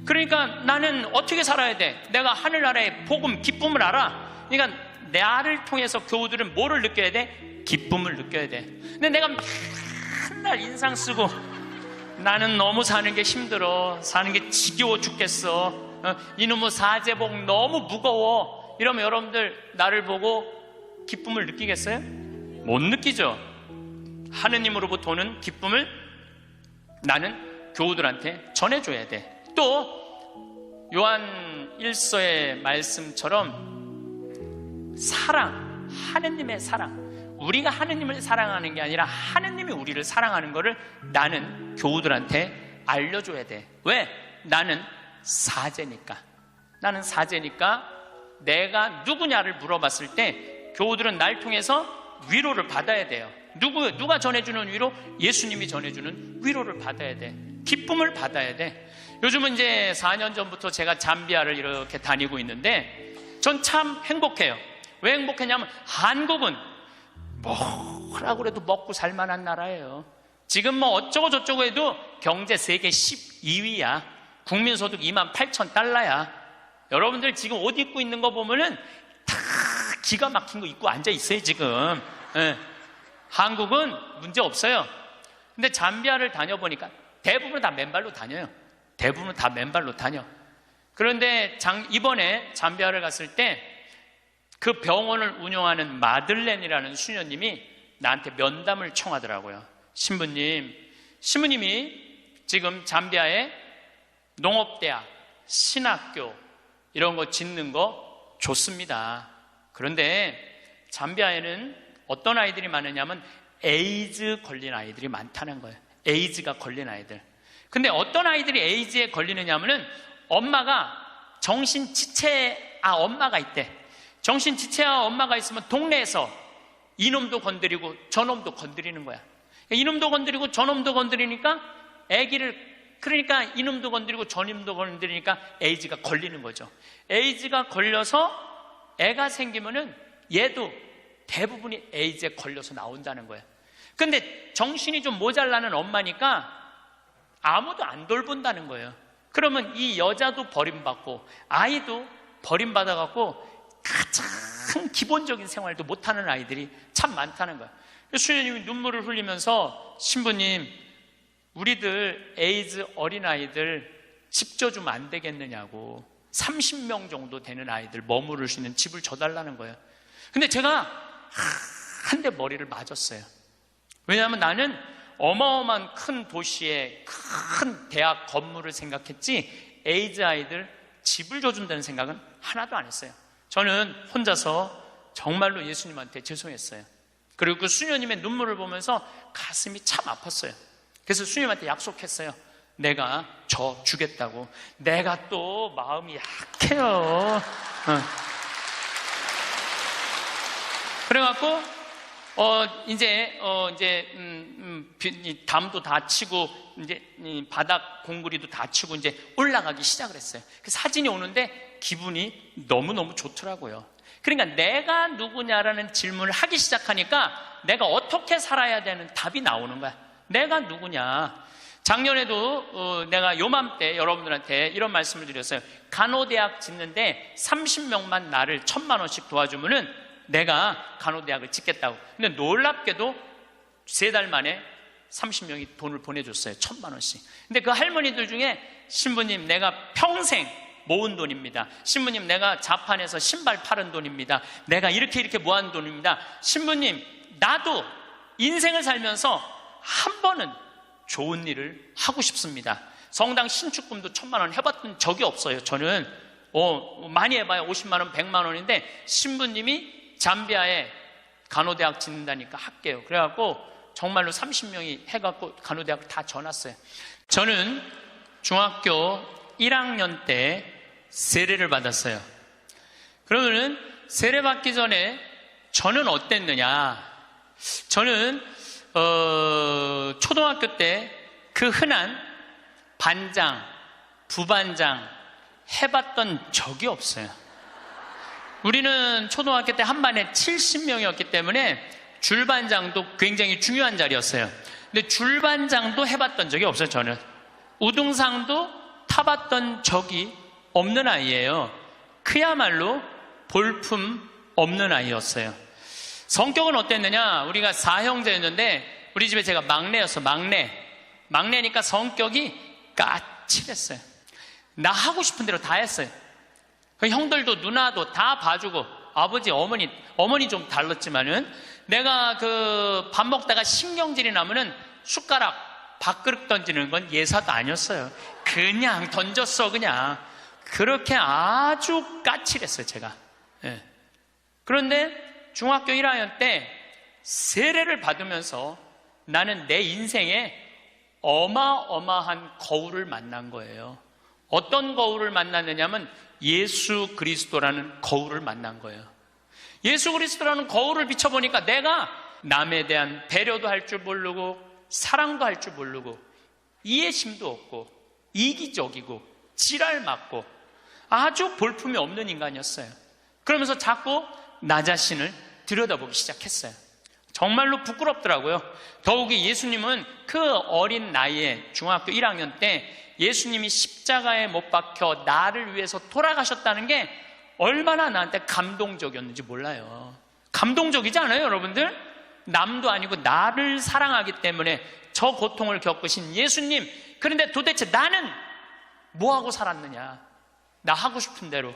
그러니까 나는 어떻게 살아야 돼? 내가 하늘나라의 복음, 기쁨을 알아. 그러니까 나를 통해서 교우들은 뭐를 느껴야 돼? 기쁨을 느껴야 돼. 근데 내가 맨날 인상 쓰고 나는 너무 사는 게 힘들어, 사는 게 지겨워 죽겠어, 이놈의 사제복 너무 무거워, 이러면 여러분들 나를 보고 기쁨을 느끼겠어요? 못 느끼죠. 하느님으로부터 오는 기쁨을 나는 교우들한테 전해줘야 돼. 또 요한 1서의 말씀처럼 사랑, 하느님의 사랑, 우리가 하느님을 사랑하는 게 아니라 하느님이 우리를 사랑하는 거를 나는 교우들한테 알려줘야 돼. 왜? 나는 사제니까. 나는 사제니까 내가 누구냐를 물어봤을 때 교우들은 날 통해서 위로를 받아야 돼요. 누가 전해주는 위로? 예수님이 전해주는 위로를 받아야 돼. 기쁨을 받아야 돼. 요즘은 이제 4년 전부터 제가 잠비아를 이렇게 다니고 있는데 전 참 행복해요. 왜 행복했냐면 한국은 뭐라고 해도 먹고 살만한 나라예요. 지금 뭐 어쩌고 저쩌고 해도 경제 세계 12위야. 국민소득 28,000달러야. 여러분들 지금 옷 입고 있는 거 보면은 다 기가 막힌 거 입고 앉아 있어요 지금. 네. 한국은 문제 없어요. 근데 잠비아를 다녀보니까 대부분 다 맨발로 다녀요. 대부분 다 맨발로 다녀. 그런데 이번에 잠비아를 갔을 때 그 병원을 운영하는 마들렌이라는 수녀님이 나한테 면담을 청하더라고요. 신부님이 지금 잠비아에 농업대학, 신학교 이런 거 짓는 거 좋습니다. 그런데 잠비아에는 어떤 아이들이 많으냐면 에이즈 걸린 아이들이 많다는 거예요. 에이즈가 걸린 아이들. 근데 어떤 아이들이 에이즈에 걸리느냐면은 엄마가 정신지체아 엄마가 있대. 정신지체아 엄마가 있으면 동네에서 이놈도 건드리고 저놈도 건드리는 거야. 이놈도 건드리고 저놈도 건드리니까 그러니까 이놈도 건드리고 저놈도 건드리니까 에이즈가 걸리는 거죠. 에이즈가 걸려서 애가 생기면은 얘도 대부분이 에이즈에 걸려서 나온다는 거예요. 근데 정신이 좀 모자라는 엄마니까 아무도 안 돌본다는 거예요. 그러면 이 여자도 버림받고 아이도 버림받아갖고 가장 기본적인 생활도 못하는 아이들이 참 많다는 거예요. 수녀님이 눈물을 흘리면서 신부님 우리들 에이즈 어린아이들 집 줘주면 안 되겠느냐고 30명 정도 되는 아이들 머무를 수 있는 집을 줘달라는 거예요. 근데 제가 한 대 머리를 맞았어요. 왜냐하면 나는 어마어마한 큰 도시에 큰 대학 건물을 생각했지 에이즈 아이들 집을 줘준다는 생각은 하나도 안 했어요. 저는 혼자서 정말로 예수님한테 죄송했어요. 그리고 그 수녀님의 눈물을 보면서 가슴이 참 아팠어요. 그래서 수녀님한테 약속했어요. 내가 저 주겠다고. 내가 또 마음이 약해요. 그래갖고 이제 담도 다 치고 이제 바닥 공구리도 다 치고 이제 올라가기 시작을 했어요. 그 사진이 오는데 기분이 너무너무 좋더라고요. 그러니까 내가 누구냐라는 질문을 하기 시작하니까 내가 어떻게 살아야 되는 답이 나오는 거야. 내가 누구냐. 작년에도 내가 요맘때 여러분들한테 이런 말씀을 드렸어요. 간호대학 짓는데 30명만 나를 1,000만 원씩 도와주면은 내가 간호대학을 짓겠다고. 근데 놀랍게도 3달 만에 30명이 돈을 보내줬어요. 1,000만 원씩. 근데 그 할머니들 중에 신부님 내가 평생 모은 돈입니다. 신부님 내가 자판에서 신발 팔은 돈입니다. 내가 이렇게 모은 돈입니다. 신부님 나도 인생을 살면서 한 번은 좋은 일을 하고 싶습니다. 성당 신축금도 1,000만 원 해봤던 적이 없어요. 저는 많이 해봐야 50만 원 100만 원인데 신부님이 잠비아에 간호대학 짓는다니까 할게요. 그래갖고 정말로 30명이 해갖고 간호대학 다 져놨어요. 저는 중학교 1학년 때 세례를 받았어요. 그러면은 세례 받기 전에 저는 어땠느냐? 저는 초등학교 때 그 흔한 반장, 부반장 해봤던 적이 없어요. 우리는 초등학교 때 한 반에 70명이었기 때문에 줄반장도 굉장히 중요한 자리였어요. 근데 줄반장도 해봤던 적이 없어요. 저는 우등상도 타봤던 적이 없는 아이예요. 그야말로 볼품 없는 아이였어요. 성격은 어땠느냐? 우리가 4형제였는데 우리 집에 제가 막내였어. 막내니까 성격이 까칠했어요. 나 하고 싶은 대로 다 했어요. 형들도 누나도 다 봐주고 아버지 어머니 좀 달랐지만은 내가 그 밥 먹다가 신경질이 나면은 숟가락 밥그릇 던지는 건 예사도 아니었어요. 그냥 던졌어. 그냥 그렇게 아주 까칠했어요. 제가. 예. 그런데 중학교 1학년 때 세례를 받으면서 나는 내 인생에 어마어마한 거울을 만난 거예요. 어떤 거울을 만났느냐면 예수 그리스도라는 거울을 만난 거예요. 예수 그리스도라는 거울을 비춰보니까 내가 남에 대한 배려도 할 줄 모르고 사랑도 할 줄 모르고 이해심도 없고 이기적이고 지랄 맞고 아주 볼품이 없는 인간이었어요. 그러면서 자꾸 나 자신을 들여다보기 시작했어요. 정말로 부끄럽더라고요. 더욱이 예수님은 그 어린 나이에 중학교 1학년 때 예수님이 십자가에 못 박혀 나를 위해서 돌아가셨다는 게 얼마나 나한테 감동적이었는지 몰라요. 감동적이지 않아요, 여러분들? 남도 아니고 나를 사랑하기 때문에 저 고통을 겪으신 예수님, 그런데 도대체 나는 뭐하고 살았느냐? 나 하고 싶은 대로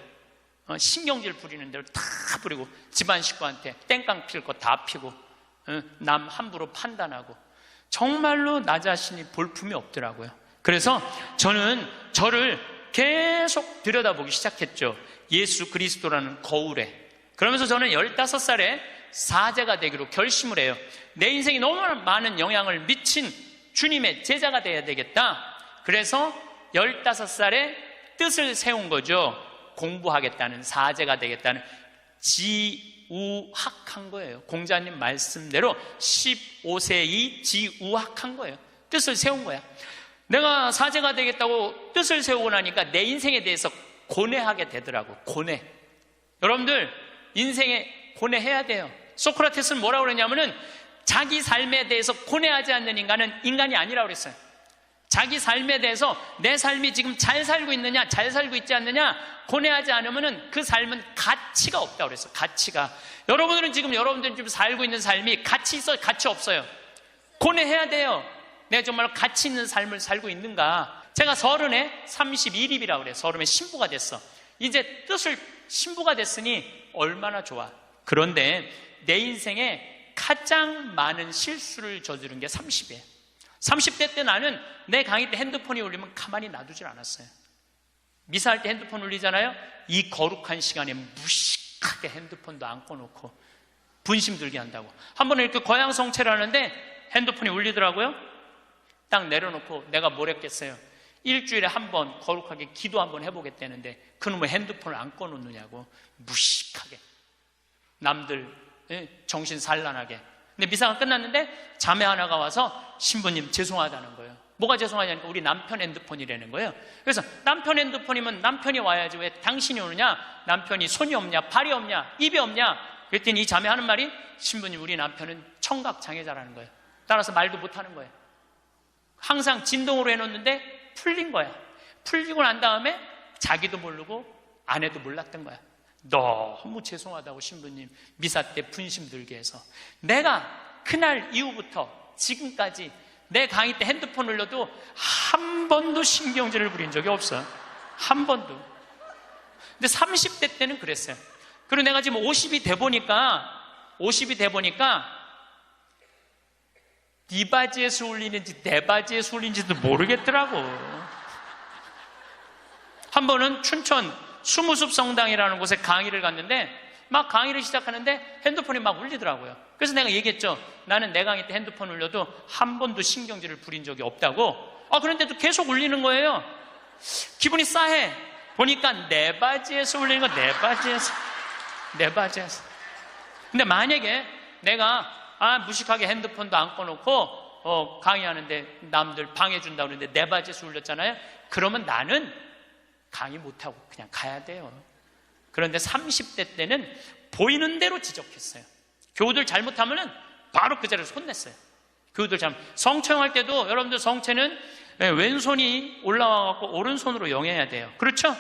신경질 부리는 대로 다 부리고 집안 식구한테 땡깡 필 거 다 피고 남 함부로 판단하고 정말로 나 자신이 볼품이 없더라고요. 그래서 저는 저를 계속 들여다보기 시작했죠. 예수 그리스도라는 거울에. 그러면서 저는 15살에 사제가 되기로 결심을 해요. 내 인생이 너무 많은 영향을 미친 주님의 제자가 돼야 되겠다. 그래서 15살에 뜻을 세운 거죠. 공부하겠다는, 사제가 되겠다는, 지우학한 거예요. 공자님 말씀대로 15세이 지우학한 거예요. 뜻을 세운 거야. 내가 사제가 되겠다고 뜻을 세우고 나니까 내 인생에 대해서 고뇌하게 되더라고. 고뇌. 여러분들 인생에 고뇌해야 돼요. 소크라테스는 뭐라고 그러냐면은 자기 삶에 대해서 고뇌하지 않는 인간은 인간이 아니라고 그랬어요. 자기 삶에 대해서 내 삶이 지금 잘 살고 있느냐, 잘 살고 있지 않느냐 고뇌하지 않으면은 그 삶은 가치가 없다고 그랬어요. 가치가. 여러분들은 지금 살고 있는 삶이 가치 있어요, 가치 없어요? 고뇌해야 돼요. 내가 정말 가치 있는 삶을 살고 있는가? 제가 30에 31입이라고 그래요. 30에 신부가 됐어. 이제 뜻을 신부가 됐으니 얼마나 좋아. 그런데 내 인생에 가장 많은 실수를 저지른 게 30이에요. 30대 때 나는 내 강의 때 핸드폰이 울리면 가만히 놔두질 않았어요. 미사할 때 핸드폰 울리잖아요. 이 거룩한 시간에 무식하게 핸드폰도 안 꺼놓고 분심 들게 한다고. 한 번은 이렇게 거양성체를 하는데 핸드폰이 울리더라고요. 딱 내려놓고 내가 뭘 했겠어요. 일주일에 한 번 거룩하게 기도 한번 해보겠다는데 그놈의 핸드폰을 안 꺼놓느냐고. 무식하게 남들 정신 산란하게. 근데 미사가 끝났는데 자매 하나가 와서 신부님 죄송하다는 거예요. 뭐가 죄송하냐니까 우리 남편 핸드폰이라는 거예요. 그래서 남편 핸드폰이면 남편이 와야지 왜 당신이 오느냐? 남편이 손이 없냐? 발이 없냐? 입이 없냐? 그랬더니 이 자매 하는 말이 신부님 우리 남편은 청각 장애자라는 거예요. 따라서 말도 못하는 거예요. 항상 진동으로 해놓는데 풀린 거야. 풀리고 난 다음에 자기도 모르고 아내도 몰랐던 거야. 너무 죄송하다고 신부님 미사 때 분심 들게 해서. 내가 그날 이후부터 지금까지 내 강의 때 핸드폰 울려도 한 번도 신경질을 부린 적이 없어요. 한 번도. 근데 30대 때는 그랬어요. 그리고 내가 지금 50이 돼 보니까 네 바지에서 울리는지 내 바지에서 울리는지도 모르겠더라고. 한 번은 춘천 수무숲 성당이라는 곳에 강의를 갔는데 막 강의를 시작하는데 핸드폰이 막 울리더라고요. 그래서 내가 얘기했죠. 나는 내 강의 때 핸드폰 울려도 한 번도 신경질을 부린 적이 없다고. 그런데도 계속 울리는 거예요. 기분이 싸해. 보니까 내 바지에서 울리는 거. 내 바지에서. 근데 만약에 내가 무식하게 핸드폰도 안 꺼놓고 강의하는데 남들 방해준다고 그러는데 내 바지에서 울렸잖아요. 그러면 나는 강의 못하고 그냥 가야 돼요. 그런데 30대 때는 보이는 대로 지적했어요. 교우들 잘못하면은 바로 그 자리에서 혼냈어요. 교우들 성체할 때도 여러분들 성체는 왼손이 올라와갖고 오른손으로 영해야 돼요. 그렇죠?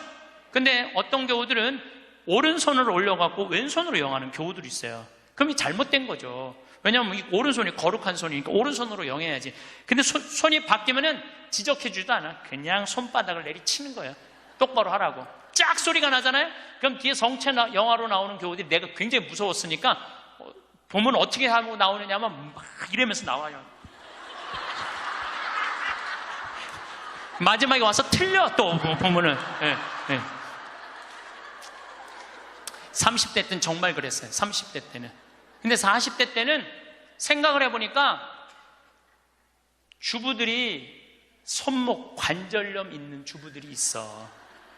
근데 어떤 교우들은 오른손으로 올려갖고 왼손으로 영하는 교우들이 있어요. 그럼 이 잘못된 거죠. 왜냐하면 이 오른손이 거룩한 손이니까 오른손으로 영해야지. 근데 손이 바뀌면은 지적해주지도 않아. 그냥 손바닥을 내리치는 거예요. 똑바로 하라고. 짝 소리가 나잖아요. 그럼 뒤에 성체 영화로 나오는 교우들이 내가 굉장히 무서웠으니까 보면 어떻게 하고 나오느냐면 막 이러면서 나와요. 마지막에 와서 틀려 또 보면은. 30대 때는 정말 그랬어요. 30대 때는. 근데 40대 때는 생각을 해보니까 주부들이 손목 관절염 있는 주부들이 있어.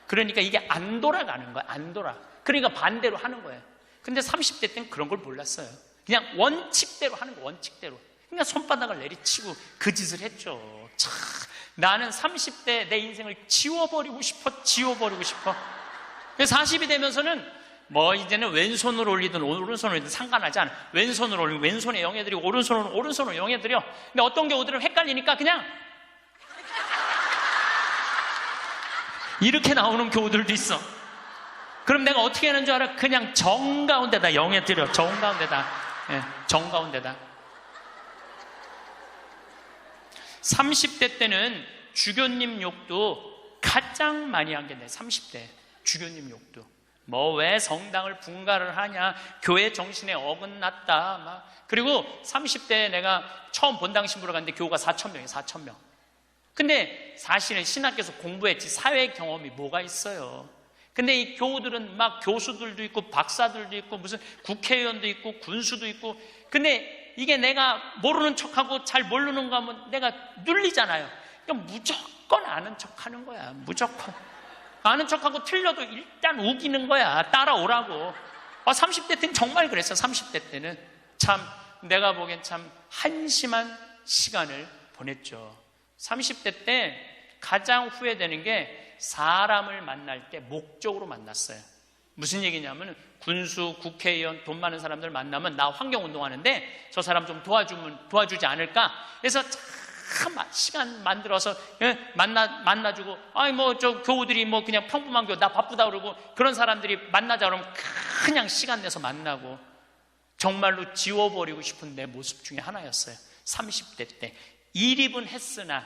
그러니까 이게 안 돌아가는 거야. 안 돌아. 그러니까 반대로 하는 거예요. 근데 30대 때는 그런 걸 몰랐어요. 그냥 원칙대로 하는 거. 원칙대로. 그냥 손바닥을 내리치고 그 짓을 했죠. 참, 나는 30대 내 인생을 지워버리고 싶어. 그래서 40이 되면서는 뭐 이제는 왼손으로 올리든 오른손으로 올리든 상관하지 않아. 왼손으로 올리고 왼손에 영해드리고 오른손으로 영해드려. 근데 어떤 경우들은 헷갈리니까 그냥 이렇게 나오는 경우들도 있어. 그럼 내가 어떻게 하는 줄 알아? 그냥 정가운데다 영해드려. 정가운데다. 30대 때는 주교님 욕도 가장 많이 한 게 내 30대 주교님 욕도. 뭐 왜 성당을 분가를 하냐, 교회 정신에 어긋났다 막. 그리고 30대에 내가 처음 본당 신부로 갔는데 교우가 4,000명이에요. 4,000명. 근데 사실은 신학교에서 공부했지 사회 경험이 뭐가 있어요. 근데 이 교우들은 막 교수들도 있고 박사들도 있고 무슨 국회의원도 있고 군수도 있고. 근데 이게 내가 모르는 척하고 잘 모르는 거 하면 내가 눌리잖아요. 그러니까 무조건 아는 척하는 거야. 무조건 아는 척하고 틀려도 일단 우기는 거야. 따라오라고. 30대 때는 정말 그랬어. 30대 때는 참 내가 보기엔 참 한심한 시간을 보냈죠. 30대 때 가장 후회되는 게 사람을 만날 때 목적으로 만났어요. 무슨 얘기냐면 군수, 국회의원, 돈 많은 사람들 만나면 나 환경운동하는데 저 사람 좀 도와주지 않을까? 그래서 참 시간 만들어서 만나주고, 아니 뭐 저 교우들이 뭐 그냥 평범한 교우 나 바쁘다 그러고 그런 사람들이 만나자 그러면 그냥 시간 내서 만나고. 정말로 지워버리고 싶은 내 모습 중에 하나였어요. 30대 때 일입은 했으나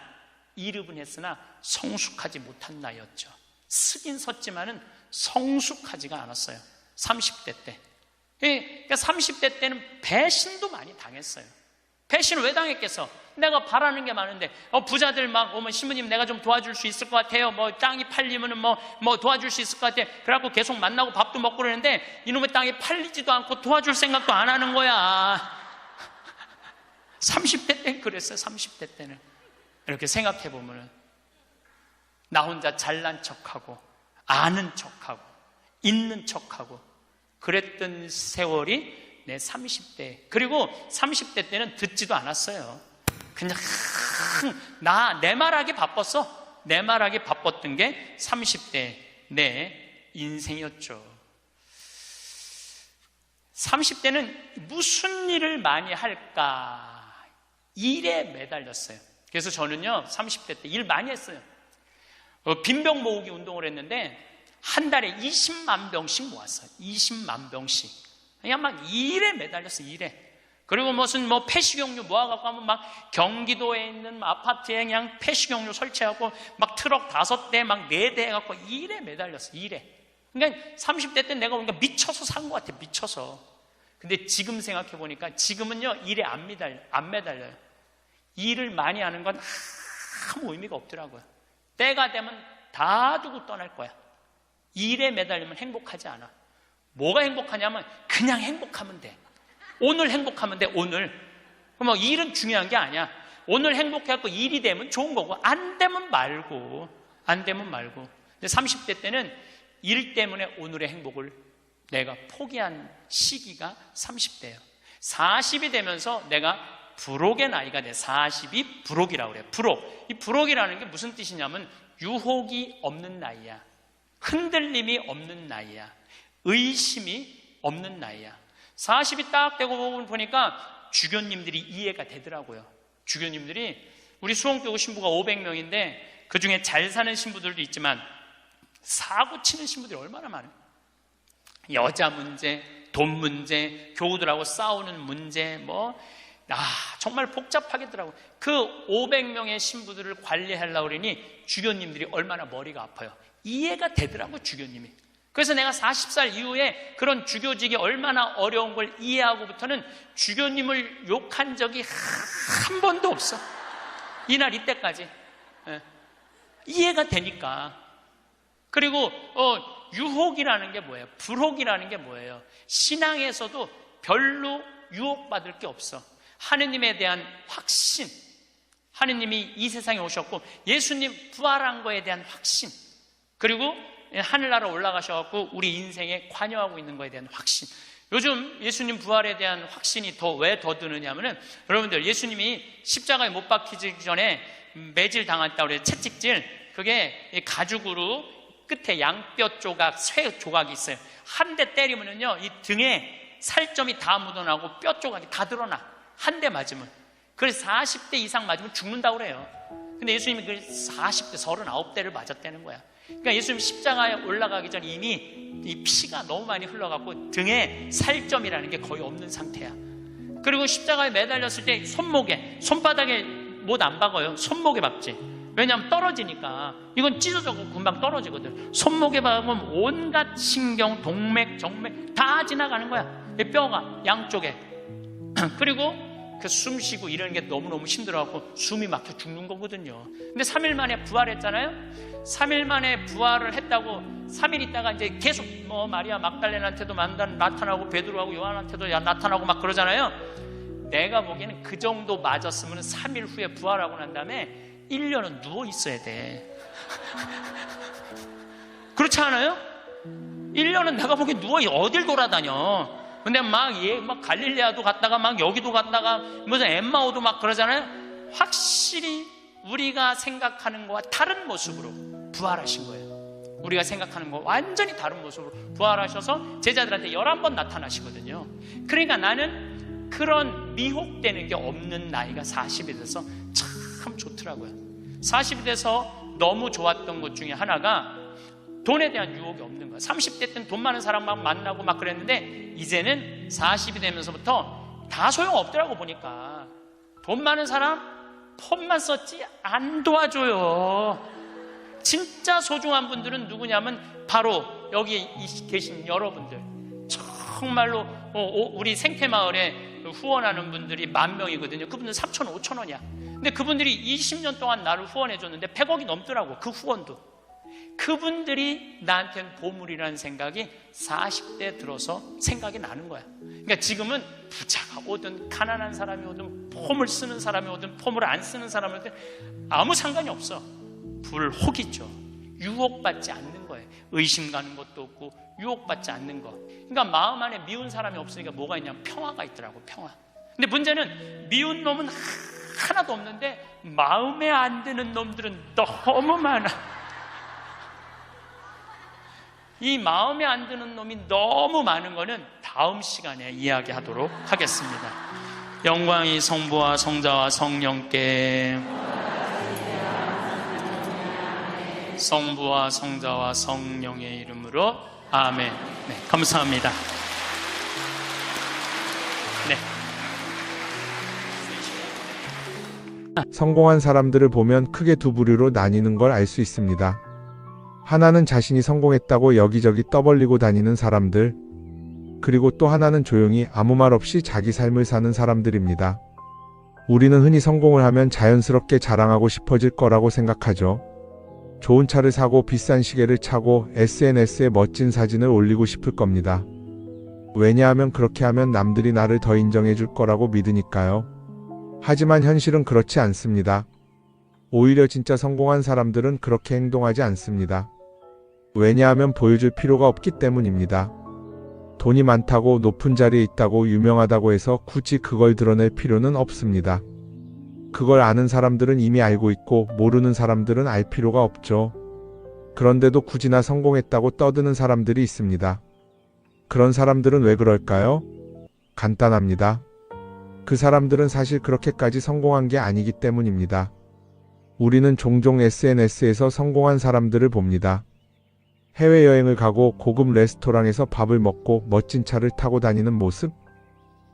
성숙하지 못한 나이였죠. 쓰긴 섰지만은 성숙하지가 않았어요. 30대 때. 그러니까 30대 때는 배신도 많이 당했어요. 배신을 왜 당했겠어? 내가 바라는 게 많은데, 부자들 막 오면 신부님 내가 좀 도와줄 수 있을 것 같아요. 뭐 땅이 팔리면은 뭐 도와줄 수 있을 것 같아. 그래갖고 계속 만나고 밥도 먹고 그러는데 이놈의 땅이 팔리지도 않고 도와줄 생각도 안 하는 거야. 30대 때는 그랬어요. 30대 때는. 이렇게 생각해 보면은 나 혼자 잘난 척하고 아는 척하고 있는 척하고 그랬던 세월이 내 30대. 그리고 30대 때는 듣지도 않았어요. 그냥 내 말하기 바빴어. 내 말하기 바빴던 게 30대 내 인생이었죠. 30대는 무슨 일을 많이 할까? 일에 매달렸어요. 그래서 저는요 30대 때 일 많이 했어요. 빈병 모으기 운동을 했는데 한 달에 20만 병씩 모았어요. 20만 병씩. 그냥 막 일에 매달렸어요. 일에. 그리고 무슨 폐식용유 모아갖고 하면 막 경기도에 있는 아파트에 그냥 폐식용유 설치하고 막 트럭 5대 막 4대 해갖고 일에 매달렸어요. 일에. 그러니까 30대 때 내가 보니까 미쳐서 산 것 같아. 미쳐서. 근데 지금 생각해 보니까 지금은요 일에 안 매달려요. 일을 많이 하는 건 아무 의미가 없더라고요. 때가 되면 다 두고 떠날 거야. 일에 매달리면 행복하지 않아. 뭐가 행복하냐면 그냥 행복하면 돼. 오늘 행복하면 돼. 오늘. 그럼 일은 중요한 게 아니야. 오늘 행복해갖고 일이 되면 좋은 거고 안 되면 말고. 근데 30대 때는 일 때문에 오늘의 행복을 내가 포기한 시기가 30대예요. 40이 되면서 내가 불혹의 나이가 돼. 40이 불혹이라고 그래요. 불혹. 이 불혹이라는 게 무슨 뜻이냐면 유혹이 없는 나이야. 흔들림이 없는 나이야. 의심이 없는 나이야. 40이 딱 되고 보니까 주교님들이 이해가 되더라고요. 주교님들이 우리 수원교구 신부가 500명인데 그 중에 잘 사는 신부들도 있지만 사고 치는 신부들이 얼마나 많아요. 여자 문제, 돈 문제, 교우들하고 싸우는 문제 정말 복잡하겠더라고요. 그 500명의 신부들을 관리하려고 그러니 주교님들이 얼마나 머리가 아파요. 이해가 되더라고요. 주교님이. 그래서 내가 40살 이후에 그런 주교직이 얼마나 어려운 걸 이해하고부터는 주교님을 욕한 적이 한 번도 없어. 이날 이때까지. 이해가 되니까. 그리고 유혹이라는 게 뭐예요? 불혹이라는 게 뭐예요? 신앙에서도 별로 유혹받을 게 없어. 하느님에 대한 확신, 하느님이 이 세상에 오셨고 예수님 부활한 거에 대한 확신, 그리고 하늘나라 올라가셔갖고 우리 인생에 관여하고 있는 거에 대한 확신, 요즘 예수님 부활에 대한 확신이 왜 더 드느냐면은, 여러분들, 예수님이 십자가에 못 박히기 전에 매질 당했다고 그래요. 채찍질. 그게 가죽으로 끝에 양뼈 조각, 쇠 조각이 있어요. 한 대 때리면은요, 이 등에 살점이 다 묻어나고 뼈 조각이 다 드러나. 한 대 맞으면. 그래서 40대 이상 맞으면 죽는다고 그래요. 근데 예수님이 그 40대, 39대를 맞았다는 거야. 그러니까 예수님 십자가에 올라가기 전 이미 이 피가 너무 많이 흘러갖고 등에 살점이라는 게 거의 없는 상태야. 그리고 십자가에 매달렸을 때 손바닥에 못 안 박아요. 손목에 박지. 왜냐하면 떨어지니까. 이건 찢어져고 금방 떨어지거든. 손목에 박으면 온갖 신경, 동맥, 정맥 다 지나가는 거야. 이 뼈가 양쪽에. 그리고 그 숨 쉬고 이러는 게 너무너무 힘들어갖고 숨이 막혀 죽는 거거든요. 근데 3일 만에 부활했잖아요. 3일 만에 부활을 했다고 3일 있다가 이제 계속 마리아 막달레나한테도 나타나고 베드로하고 요한한테도 나타나고 막 그러잖아요. 내가 보기에는 그 정도 맞았으면 3일 후에 부활하고 난 다음에 1년은 누워 있어야 돼. 그렇지 않아요? 1년은 내가 보기엔 누워 어딜 돌아다녀. 근데 막 갈릴레아도 갔다가 막 여기도 갔다가 무슨 엠마오도 막 그러잖아요. 확실히 우리가 생각하는 거와 다른 모습으로 부활하신 거예요. 우리가 생각하는 거 완전히 다른 모습으로 부활하셔서 제자들한테 11번 나타나시거든요. 그러니까 나는 그런 미혹되는 게 없는 나이가 40이 돼서 참 좋더라고요. 40이 돼서 너무 좋았던 것 중에 하나가 돈에 대한 유혹이 없는 거야. 30대 때는 돈 많은 사람 막 만나고 막 그랬는데 이제는 40이 되면서부터 다 소용없더라고. 보니까 돈 많은 사람 폰만 썼지 안 도와줘요. 진짜 소중한 분들은 누구냐면 바로 여기 계신 여러분들. 정말로 우리 생태마을에 후원하는 분들이 10,000명이거든요. 그분들 3,000원, 5,000원이야. 근데 그분들이 20년 동안 나를 후원해줬는데 100억이 넘더라고. 그 후원도. 그분들이 나한테는 보물이라는 생각이 40대 들어서 생각이 나는 거야. 그러니까 지금은 부자가 오든 가난한 사람이 오든 폼을 쓰는 사람이 오든 폼을 안 쓰는 사람이 오든 아무 상관이 없어. 불혹이죠. 유혹받지 않는 거예요. 의심 가는 것도 없고 유혹받지 않는 거. 그러니까 마음 안에 미운 사람이 없으니까 뭐가 있냐면 평화가 있더라고. 평화. 근데 문제는 미운 놈은 하나도 없는데 마음에 안 드는 놈들은 너무 많아. 이 마음에 안 드는 놈이 너무 많은 거는 다음 시간에 이야기하도록 하겠습니다. 영광이 성부와 성자와 성령께, 성부와 성자와 성령의 이름으로 아멘. 네, 감사합니다. 네. 성공한 사람들을 보면 크게 두 부류로 나뉘는 걸 알 수 있습니다. 하나는 자신이 성공했다고 여기저기 떠벌리고 다니는 사람들, 그리고 또 하나는 조용히 아무 말 없이 자기 삶을 사는 사람들입니다. 우리는 흔히 성공을 하면 자연스럽게 자랑하고 싶어질 거라고 생각하죠. 좋은 차를 사고 비싼 시계를 차고 SNS에 멋진 사진을 올리고 싶을 겁니다. 왜냐하면 그렇게 하면 남들이 나를 더 인정해 줄 거라고 믿으니까요. 하지만 현실은 그렇지 않습니다. 오히려 진짜 성공한 사람들은 그렇게 행동하지 않습니다. 왜냐하면 보여줄 필요가 없기 때문입니다. 돈이 많다고 높은 자리에 있다고 유명하다고 해서 굳이 그걸 드러낼 필요는 없습니다. 그걸 아는 사람들은 이미 알고 있고 모르는 사람들은 알 필요가 없죠. 그런데도 굳이나 성공했다고 떠드는 사람들이 있습니다. 그런 사람들은 왜 그럴까요? 간단합니다. 그 사람들은 사실 그렇게까지 성공한 게 아니기 때문입니다. 우리는 종종 SNS에서 성공한 사람들을 봅니다. 해외여행을 가고 고급 레스토랑에서 밥을 먹고 멋진 차를 타고 다니는 모습?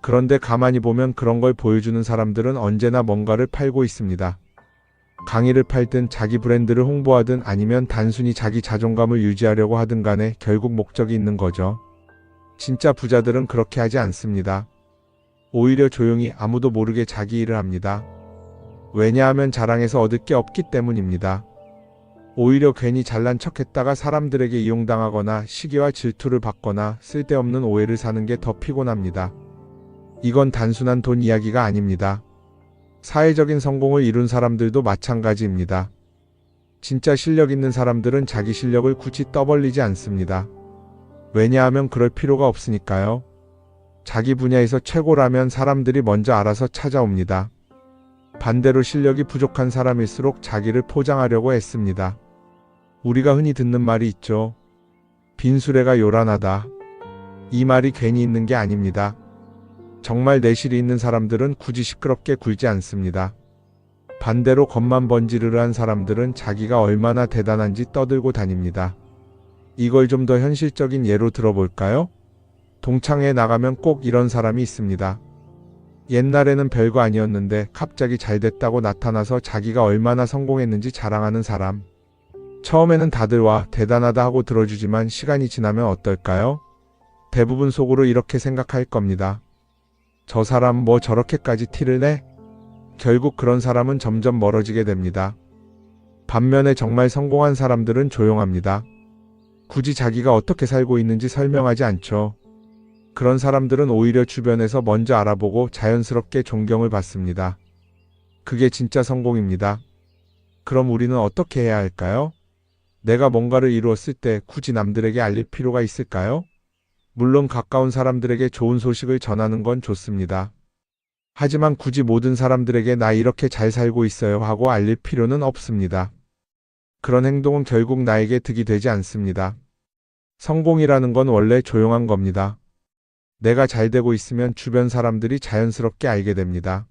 그런데 가만히 보면 그런 걸 보여주는 사람들은 언제나 뭔가를 팔고 있습니다. 강의를 팔든 자기 브랜드를 홍보하든 아니면 단순히 자기 자존감을 유지하려고 하든 간에 결국 목적이 있는 거죠. 진짜 부자들은 그렇게 하지 않습니다. 오히려 조용히 아무도 모르게 자기 일을 합니다. 왜냐하면 자랑해서 얻을 게 없기 때문입니다. 오히려 괜히 잘난 척했다가 사람들에게 이용당하거나 시기와 질투를 받거나 쓸데없는 오해를 사는 게 더 피곤합니다. 이건 단순한 돈 이야기가 아닙니다. 사회적인 성공을 이룬 사람들도 마찬가지입니다. 진짜 실력 있는 사람들은 자기 실력을 굳이 떠벌리지 않습니다. 왜냐하면 그럴 필요가 없으니까요. 자기 분야에서 최고라면 사람들이 먼저 알아서 찾아옵니다. 반대로 실력이 부족한 사람일수록 자기를 포장하려고 애씁니다. 우리가 흔히 듣는 말이 있죠. 빈수레가 요란하다. 이 말이 괜히 있는 게 아닙니다. 정말 내실이 있는 사람들은 굳이 시끄럽게 굴지 않습니다. 반대로 겉만 번지르르한 사람들은 자기가 얼마나 대단한지 떠들고 다닙니다. 이걸 좀 더 현실적인 예로 들어볼까요? 동창회에 나가면 꼭 이런 사람이 있습니다. 옛날에는 별거 아니었는데 갑자기 잘 됐다고 나타나서 자기가 얼마나 성공했는지 자랑하는 사람. 처음에는 다들 와 대단하다 하고 들어주지만 시간이 지나면 어떨까요? 대부분 속으로 이렇게 생각할 겁니다. 저 사람 뭐 저렇게까지 티를 내? 결국 그런 사람은 점점 멀어지게 됩니다. 반면에 정말 성공한 사람들은 조용합니다. 굳이 자기가 어떻게 살고 있는지 설명하지 않죠. 그런 사람들은 오히려 주변에서 먼저 알아보고 자연스럽게 존경을 받습니다. 그게 진짜 성공입니다. 그럼 우리는 어떻게 해야 할까요? 내가 뭔가를 이루었을 때 굳이 남들에게 알릴 필요가 있을까요? 물론 가까운 사람들에게 좋은 소식을 전하는 건 좋습니다. 하지만 굳이 모든 사람들에게 나 이렇게 잘 살고 있어요 하고 알릴 필요는 없습니다. 그런 행동은 결국 나에게 득이 되지 않습니다. 성공이라는 건 원래 조용한 겁니다. 내가 잘 되고 있으면 주변 사람들이 자연스럽게 알게 됩니다.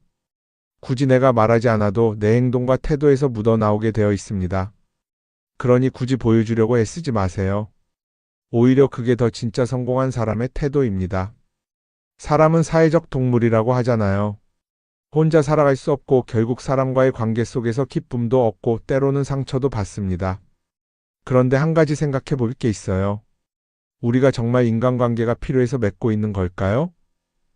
굳이 내가 말하지 않아도 내 행동과 태도에서 묻어나오게 되어 있습니다. 그러니 굳이 보여주려고 애쓰지 마세요. 오히려 그게 더 진짜 성공한 사람의 태도입니다. 사람은 사회적 동물이라고 하잖아요. 혼자 살아갈 수 없고 결국 사람과의 관계 속에서 기쁨도 얻고 때로는 상처도 받습니다. 그런데 한 가지 생각해 볼 게 있어요. 우리가 정말 인간관계가 필요해서 맺고 있는 걸까요?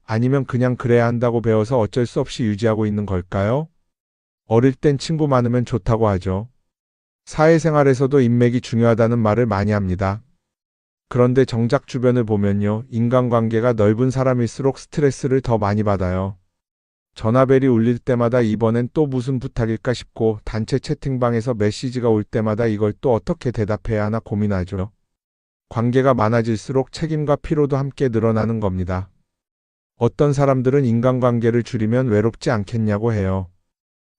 아니면 그냥 그래야 한다고 배워서 어쩔 수 없이 유지하고 있는 걸까요? 어릴 땐 친구 많으면 좋다고 하죠. 사회생활에서도 인맥이 중요하다는 말을 많이 합니다. 그런데 정작 주변을 보면요. 인간관계가 넓은 사람일수록 스트레스를 더 많이 받아요. 전화벨이 울릴 때마다 이번엔 또 무슨 부탁일까 싶고 단체 채팅방에서 메시지가 올 때마다 이걸 또 어떻게 대답해야 하나 고민하죠. 관계가 많아질수록 책임과 피로도 함께 늘어나는 겁니다. 어떤 사람들은 인간관계를 줄이면 외롭지 않겠냐고 해요.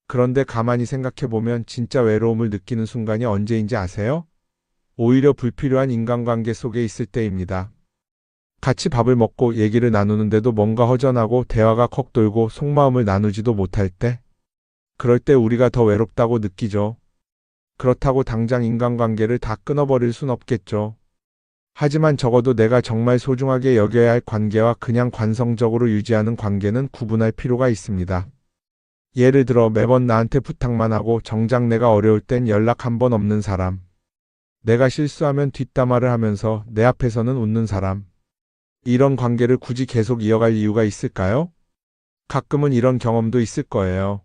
그런데 가만히 생각해보면 진짜 외로움을 느끼는 순간이 언제인지 아세요? 오히려 불필요한 인간관계 속에 있을 때입니다. 같이 밥을 먹고 얘기를 나누는데도 뭔가 허전하고 대화가 컥 돌고 속마음을 나누지도 못할 때? 그럴 때 우리가 더 외롭다고 느끼죠. 그렇다고 당장 인간관계를 다 끊어버릴 순 없겠죠. 하지만 적어도 내가 정말 소중하게 여겨야 할 관계와 그냥 관성적으로 유지하는 관계는 구분할 필요가 있습니다. 예를 들어 매번 나한테 부탁만 하고 정작 내가 어려울 땐 연락 한 번 없는 사람. 내가 실수하면 뒷담화를 하면서 내 앞에서는 웃는 사람. 이런 관계를 굳이 계속 이어갈 이유가 있을까요? 가끔은 이런 경험도 있을 거예요.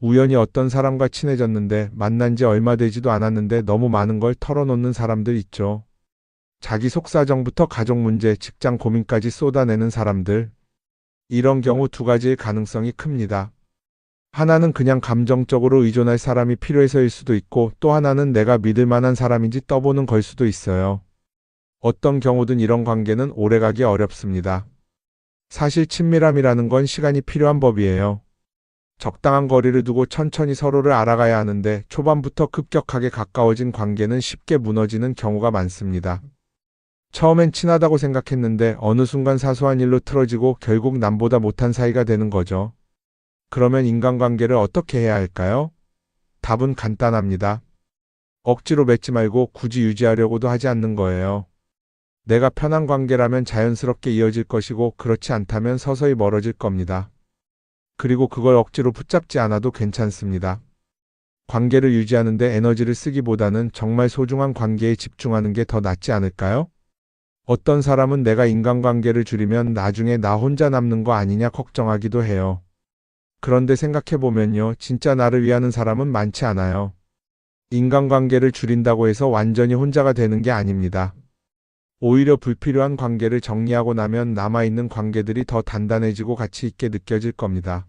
우연히 어떤 사람과 친해졌는데 만난 지 얼마 되지도 않았는데 너무 많은 걸 털어놓는 사람들 있죠. 자기 속사정부터 가족 문제, 직장 고민까지 쏟아내는 사람들. 이런 경우 두 가지의 가능성이 큽니다. 하나는 그냥 감정적으로 의존할 사람이 필요해서일 수도 있고 또 하나는 내가 믿을 만한 사람인지 떠보는 걸 수도 있어요. 어떤 경우든 이런 관계는 오래가기 어렵습니다. 사실 친밀함이라는 건 시간이 필요한 법이에요. 적당한 거리를 두고 천천히 서로를 알아가야 하는데 초반부터 급격하게 가까워진 관계는 쉽게 무너지는 경우가 많습니다. 처음엔 친하다고 생각했는데 어느 순간 사소한 일로 틀어지고 결국 남보다 못한 사이가 되는 거죠. 그러면 인간관계를 어떻게 해야 할까요? 답은 간단합니다. 억지로 맺지 말고 굳이 유지하려고도 하지 않는 거예요. 내가 편한 관계라면 자연스럽게 이어질 것이고 그렇지 않다면 서서히 멀어질 겁니다. 그리고 그걸 억지로 붙잡지 않아도 괜찮습니다. 관계를 유지하는데 에너지를 쓰기보다는 정말 소중한 관계에 집중하는 게 더 낫지 않을까요? 어떤 사람은 내가 인간관계를 줄이면 나중에 나 혼자 남는 거 아니냐 걱정하기도 해요. 그런데 생각해보면요. 진짜 나를 위하는 사람은 많지 않아요. 인간관계를 줄인다고 해서 완전히 혼자가 되는 게 아닙니다. 오히려 불필요한 관계를 정리하고 나면 남아있는 관계들이 더 단단해지고 가치 있게 느껴질 겁니다.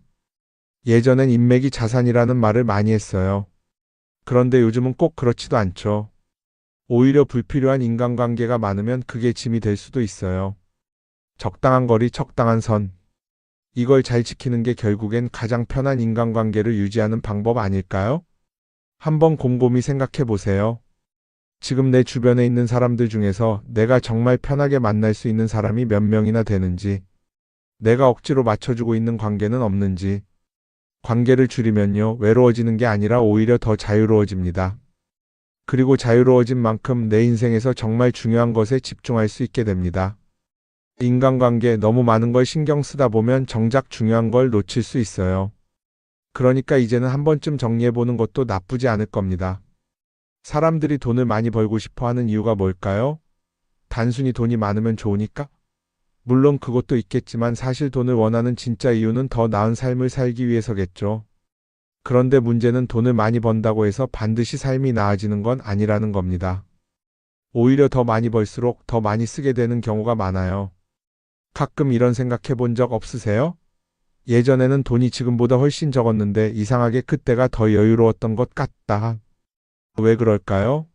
예전엔 인맥이 자산이라는 말을 많이 했어요. 그런데 요즘은 꼭 그렇지도 않죠. 오히려 불필요한 인간관계가 많으면 그게 짐이 될 수도 있어요. 적당한 거리, 적당한 선. 이걸 잘 지키는 게 결국엔 가장 편한 인간관계를 유지하는 방법 아닐까요? 한번 곰곰이 생각해 보세요. 지금 내 주변에 있는 사람들 중에서 내가 정말 편하게 만날 수 있는 사람이 몇 명이나 되는지, 내가 억지로 맞춰주고 있는 관계는 없는지. 관계를 줄이면요, 외로워지는 게 아니라 오히려 더 자유로워집니다. 그리고 자유로워진 만큼 내 인생에서 정말 중요한 것에 집중할 수 있게 됩니다. 인간관계 너무 많은 걸 신경 쓰다 보면 정작 중요한 걸 놓칠 수 있어요. 그러니까 이제는 한 번쯤 정리해보는 것도 나쁘지 않을 겁니다. 사람들이 돈을 많이 벌고 싶어 하는 이유가 뭘까요? 단순히 돈이 많으면 좋으니까? 물론 그것도 있겠지만 사실 돈을 원하는 진짜 이유는 더 나은 삶을 살기 위해서겠죠. 그런데 문제는 돈을 많이 번다고 해서 반드시 삶이 나아지는 건 아니라는 겁니다. 오히려 더 많이 벌수록 더 많이 쓰게 되는 경우가 많아요. 가끔 이런 생각해 본 적 없으세요? 예전에는 돈이 지금보다 훨씬 적었는데 이상하게 그때가 더 여유로웠던 것 같다. 왜 그럴까요?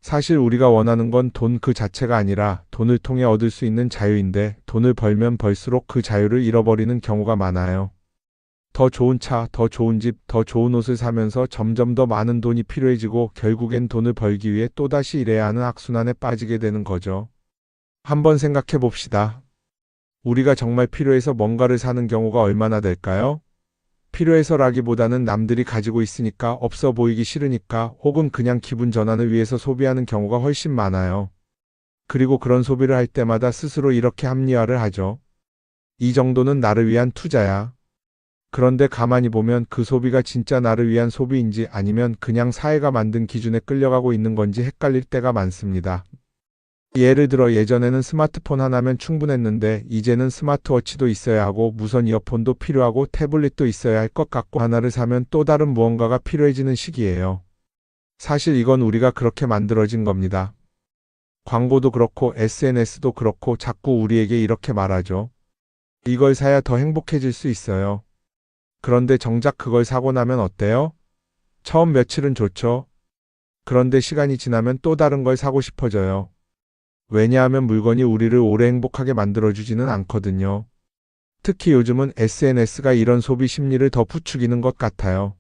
사실 우리가 원하는 건 돈 그 자체가 아니라 돈을 통해 얻을 수 있는 자유인데 돈을 벌면 벌수록 그 자유를 잃어버리는 경우가 많아요. 더 좋은 차, 더 좋은 집, 더 좋은 옷을 사면서 점점 더 많은 돈이 필요해지고 결국엔 돈을 벌기 위해 또다시 일해야 하는 악순환에 빠지게 되는 거죠. 한번 생각해 봅시다. 우리가 정말 필요해서 뭔가를 사는 경우가 얼마나 될까요? 필요해서라기보다는 남들이 가지고 있으니까, 없어 보이기 싫으니까, 혹은 그냥 기분 전환을 위해서 소비하는 경우가 훨씬 많아요. 그리고 그런 소비를 할 때마다 스스로 이렇게 합리화를 하죠. 이 정도는 나를 위한 투자야. 그런데 가만히 보면 그 소비가 진짜 나를 위한 소비인지 아니면 그냥 사회가 만든 기준에 끌려가고 있는 건지 헷갈릴 때가 많습니다. 예를 들어 예전에는 스마트폰 하나면 충분했는데 이제는 스마트워치도 있어야 하고 무선 이어폰도 필요하고 태블릿도 있어야 할 것 같고, 하나를 사면 또 다른 무언가가 필요해지는 시기예요. 사실 이건 우리가 그렇게 만들어진 겁니다. 광고도 그렇고 SNS도 그렇고 자꾸 우리에게 이렇게 말하죠. 이걸 사야 더 행복해질 수 있어요. 그런데 정작 그걸 사고 나면 어때요? 처음 며칠은 좋죠. 그런데 시간이 지나면 또 다른 걸 사고 싶어져요. 왜냐하면 물건이 우리를 오래 행복하게 만들어주지는 않거든요. 특히 요즘은 SNS가 이런 소비 심리를 더 부추기는 것 같아요.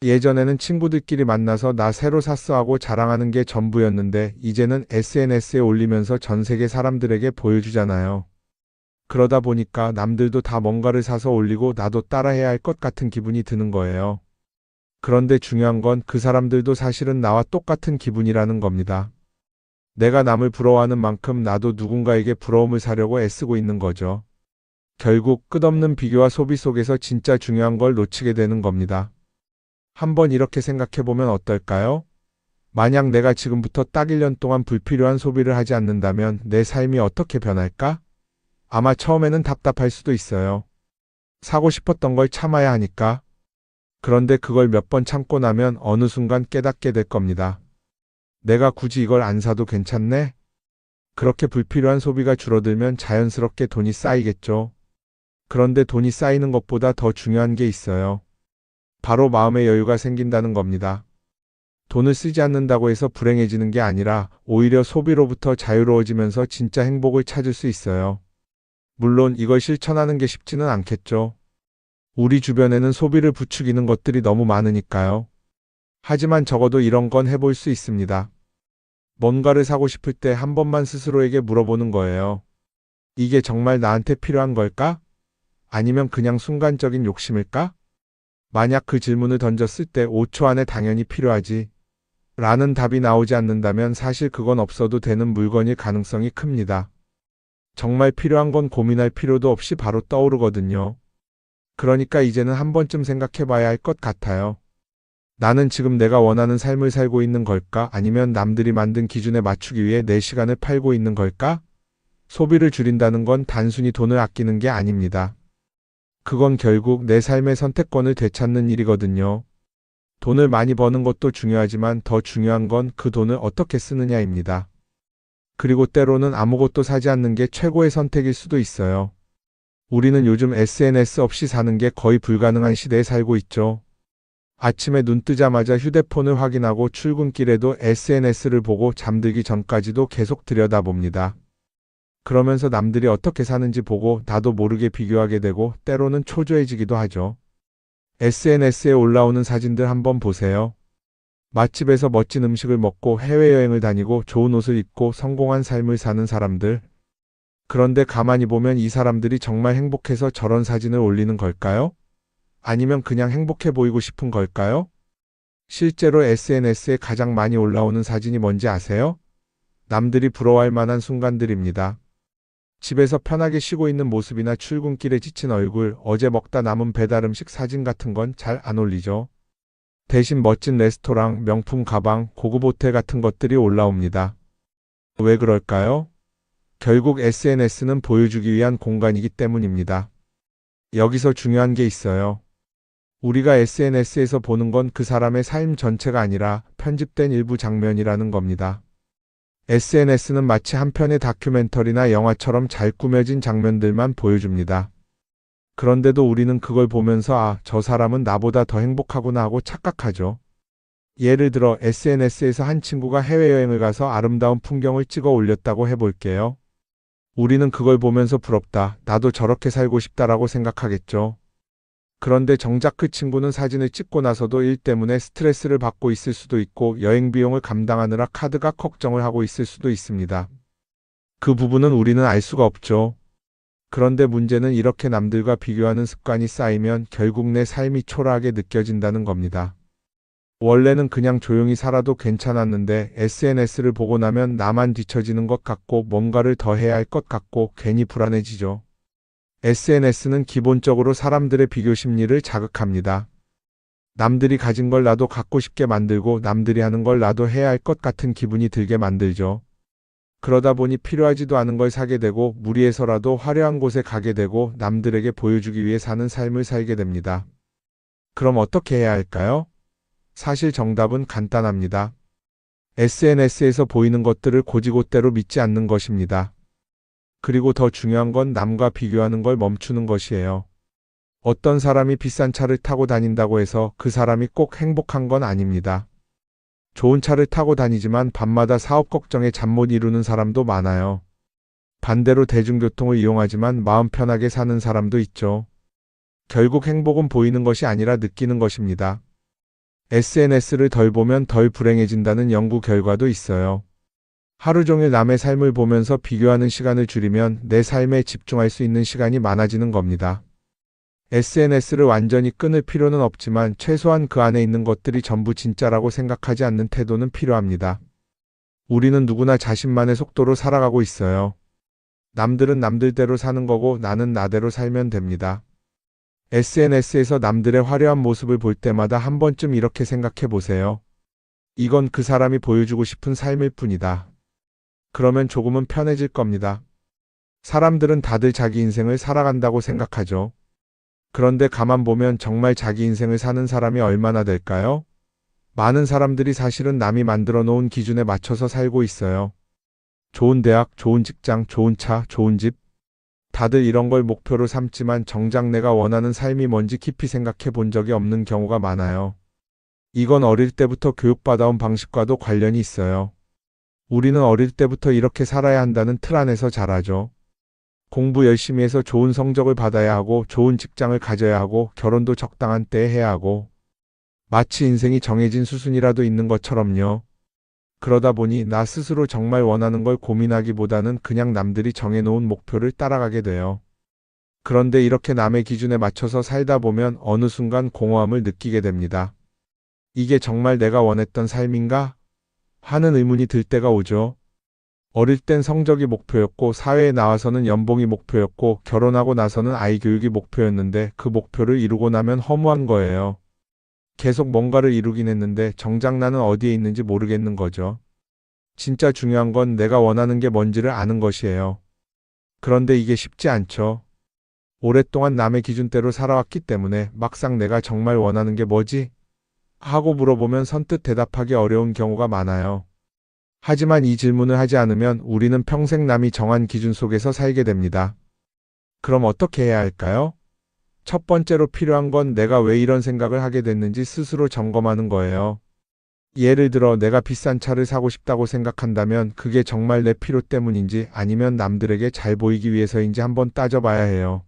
예전에는 친구들끼리 만나서 나 새로 샀어 하고 자랑하는 게 전부였는데 이제는 SNS에 올리면서 전 세계 사람들에게 보여주잖아요. 그러다 보니까 남들도 다 뭔가를 사서 올리고 나도 따라해야 할 것 같은 기분이 드는 거예요. 그런데 중요한 건 그 사람들도 사실은 나와 똑같은 기분이라는 겁니다. 내가 남을 부러워하는 만큼 나도 누군가에게 부러움을 사려고 애쓰고 있는 거죠. 결국 끝없는 비교와 소비 속에서 진짜 중요한 걸 놓치게 되는 겁니다. 한번 이렇게 생각해 보면 어떨까요? 만약 내가 지금부터 딱 1년 동안 불필요한 소비를 하지 않는다면 내 삶이 어떻게 변할까? 아마 처음에는 답답할 수도 있어요. 사고 싶었던 걸 참아야 하니까. 그런데 그걸 몇 번 참고 나면 어느 순간 깨닫게 될 겁니다. 내가 굳이 이걸 안 사도 괜찮네? 그렇게 불필요한 소비가 줄어들면 자연스럽게 돈이 쌓이겠죠. 그런데 돈이 쌓이는 것보다 더 중요한 게 있어요. 바로 마음의 여유가 생긴다는 겁니다. 돈을 쓰지 않는다고 해서 불행해지는 게 아니라 오히려 소비로부터 자유로워지면서 진짜 행복을 찾을 수 있어요. 물론 이걸 실천하는 게 쉽지는 않겠죠. 우리 주변에는 소비를 부추기는 것들이 너무 많으니까요. 하지만 적어도 이런 건 해볼 수 있습니다. 뭔가를 사고 싶을 때 한 번만 스스로에게 물어보는 거예요. 이게 정말 나한테 필요한 걸까? 아니면 그냥 순간적인 욕심일까? 만약 그 질문을 던졌을 때 5초 안에 당연히 필요하지 라는 답이 나오지 않는다면 사실 그건 없어도 되는 물건일 가능성이 큽니다. 정말 필요한 건 고민할 필요도 없이 바로 떠오르거든요. 그러니까 이제는 한 번쯤 생각해 봐야 할 것 같아요. 나는 지금 내가 원하는 삶을 살고 있는 걸까? 아니면 남들이 만든 기준에 맞추기 위해 내 시간을 팔고 있는 걸까? 소비를 줄인다는 건 단순히 돈을 아끼는 게 아닙니다. 그건 결국 내 삶의 선택권을 되찾는 일이거든요. 돈을 많이 버는 것도 중요하지만 더 중요한 건 그 돈을 어떻게 쓰느냐입니다. 그리고 때로는 아무것도 사지 않는 게 최고의 선택일 수도 있어요. 우리는 요즘 SNS 없이 사는 게 거의 불가능한 시대에 살고 있죠. 아침에 눈 뜨자마자 휴대폰을 확인하고 출근길에도 SNS를 보고 잠들기 전까지도 계속 들여다봅니다. 그러면서 남들이 어떻게 사는지 보고 나도 모르게 비교하게 되고 때로는 초조해지기도 하죠. SNS에 올라오는 사진들 한번 보세요. 맛집에서 멋진 음식을 먹고 해외여행을 다니고 좋은 옷을 입고 성공한 삶을 사는 사람들. 그런데 가만히 보면 이 사람들이 정말 행복해서 저런 사진을 올리는 걸까요? 아니면 그냥 행복해 보이고 싶은 걸까요? 실제로 SNS에 가장 많이 올라오는 사진이 뭔지 아세요? 남들이 부러워할 만한 순간들입니다. 집에서 편하게 쉬고 있는 모습이나 출근길에 지친 얼굴, 어제 먹다 남은 배달 음식 사진 같은 건 잘 안 올리죠. 대신 멋진 레스토랑, 명품 가방, 고급 호텔 같은 것들이 올라옵니다. 왜 그럴까요? 결국 SNS는 보여주기 위한 공간이기 때문입니다. 여기서 중요한 게 있어요. 우리가 SNS에서 보는 건 그 사람의 삶 전체가 아니라 편집된 일부 장면이라는 겁니다. SNS는 마치 한 편의 다큐멘터리나 영화처럼 잘 꾸며진 장면들만 보여줍니다. 그런데도 우리는 그걸 보면서 아, 저 사람은 나보다 더 행복하구나 하고 착각하죠. 예를 들어 SNS에서 한 친구가 해외여행을 가서 아름다운 풍경을 찍어 올렸다고 해볼게요. 우리는 그걸 보면서 부럽다, 나도 저렇게 살고 싶다라고 생각하겠죠. 그런데 정작 그 친구는 사진을 찍고 나서도 일 때문에 스트레스를 받고 있을 수도 있고 여행 비용을 감당하느라 카드가 걱정을 하고 있을 수도 있습니다. 그 부분은 우리는 알 수가 없죠. 그런데 문제는 이렇게 남들과 비교하는 습관이 쌓이면 결국 내 삶이 초라하게 느껴진다는 겁니다. 원래는 그냥 조용히 살아도 괜찮았는데 SNS를 보고 나면 나만 뒤처지는 것 같고 뭔가를 더 해야 할 것 같고 괜히 불안해지죠. SNS는 기본적으로 사람들의 비교 심리를 자극합니다. 남들이 가진 걸 나도 갖고 싶게 만들고 남들이 하는 걸 나도 해야 할 것 같은 기분이 들게 만들죠. 그러다 보니 필요하지도 않은 걸 사게 되고 무리해서라도 화려한 곳에 가게 되고 남들에게 보여주기 위해 사는 삶을 살게 됩니다. 그럼 어떻게 해야 할까요? 사실 정답은 간단합니다. SNS에서 보이는 것들을 곧이곧대로 믿지 않는 것입니다. 그리고 더 중요한 건 남과 비교하는 걸 멈추는 것이에요. 어떤 사람이 비싼 차를 타고 다닌다고 해서 그 사람이 꼭 행복한 건 아닙니다. 좋은 차를 타고 다니지만 밤마다 사업 걱정에 잠 못 이루는 사람도 많아요. 반대로 대중교통을 이용하지만 마음 편하게 사는 사람도 있죠. 결국 행복은 보이는 것이 아니라 느끼는 것입니다. SNS를 덜 보면 덜 불행해진다는 연구 결과도 있어요. 하루 종일 남의 삶을 보면서 비교하는 시간을 줄이면 내 삶에 집중할 수 있는 시간이 많아지는 겁니다. SNS를 완전히 끊을 필요는 없지만 최소한 그 안에 있는 것들이 전부 진짜라고 생각하지 않는 태도는 필요합니다. 우리는 누구나 자신만의 속도로 살아가고 있어요. 남들은 남들대로 사는 거고 나는 나대로 살면 됩니다. SNS에서 남들의 화려한 모습을 볼 때마다 한 번쯤 이렇게 생각해 보세요. 이건 그 사람이 보여주고 싶은 삶일 뿐이다. 그러면 조금은 편해질 겁니다. 사람들은 다들 자기 인생을 살아간다고 생각하죠. 그런데 가만 보면 정말 자기 인생을 사는 사람이 얼마나 될까요? 많은 사람들이 사실은 남이 만들어 놓은 기준에 맞춰서 살고 있어요. 좋은 대학, 좋은 직장, 좋은 차, 좋은 집. 다들 이런 걸 목표로 삼지만 정작 내가 원하는 삶이 뭔지 깊이 생각해 본 적이 없는 경우가 많아요. 이건 어릴 때부터 교육받아온 방식과도 관련이 있어요. 우리는 어릴 때부터 이렇게 살아야 한다는 틀 안에서 자라죠. 공부 열심히 해서 좋은 성적을 받아야 하고 좋은 직장을 가져야 하고 결혼도 적당한 때에 해야 하고 마치 인생이 정해진 수순이라도 있는 것처럼요. 그러다 보니 나 스스로 정말 원하는 걸 고민하기보다는 그냥 남들이 정해놓은 목표를 따라가게 돼요. 그런데 이렇게 남의 기준에 맞춰서 살다 보면 어느 순간 공허함을 느끼게 됩니다. 이게 정말 내가 원했던 삶인가? 하는 의문이 들 때가 오죠. 어릴 땐 성적이 목표였고 사회에 나와서는 연봉이 목표였고 결혼하고 나서는 아이 교육이 목표였는데 그 목표를 이루고 나면 허무한 거예요. 계속 뭔가를 이루긴 했는데 정작 나는 어디에 있는지 모르겠는 거죠. 진짜 중요한 건 내가 원하는 게 뭔지를 아는 것이에요. 그런데 이게 쉽지 않죠. 오랫동안 남의 기준대로 살아왔기 때문에 막상 내가 정말 원하는 게 뭐지? 하고 물어보면 선뜻 대답하기 어려운 경우가 많아요. 하지만 이 질문을 하지 않으면 우리는 평생 남이 정한 기준 속에서 살게 됩니다. 그럼 어떻게 해야 할까요? 첫 번째로 필요한 건 내가 왜 이런 생각을 하게 됐는지 스스로 점검하는 거예요. 예를 들어 내가 비싼 차를 사고 싶다고 생각한다면 그게 정말 내 필요 때문인지 아니면 남들에게 잘 보이기 위해서인지 한번 따져봐야 해요.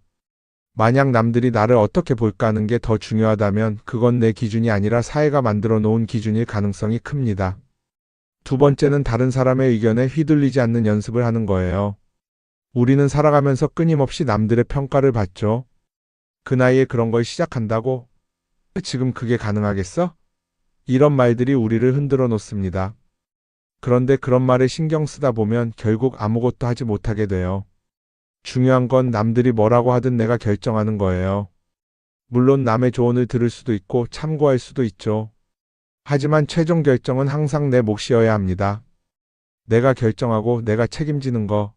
만약 남들이 나를 어떻게 볼까 하는 게 더 중요하다면 그건 내 기준이 아니라 사회가 만들어 놓은 기준일 가능성이 큽니다. 두 번째는 다른 사람의 의견에 휘둘리지 않는 연습을 하는 거예요. 우리는 살아가면서 끊임없이 남들의 평가를 받죠. 그 나이에 그런 걸 시작한다고? 지금 그게 가능하겠어? 이런 말들이 우리를 흔들어 놓습니다. 그런데 그런 말에 신경 쓰다 보면 결국 아무것도 하지 못하게 돼요. 중요한 건 남들이 뭐라고 하든 내가 결정하는 거예요. 물론 남의 조언을 들을 수도 있고 참고할 수도 있죠. 하지만 최종 결정은 항상 내 몫이어야 합니다. 내가 결정하고 내가 책임지는 거.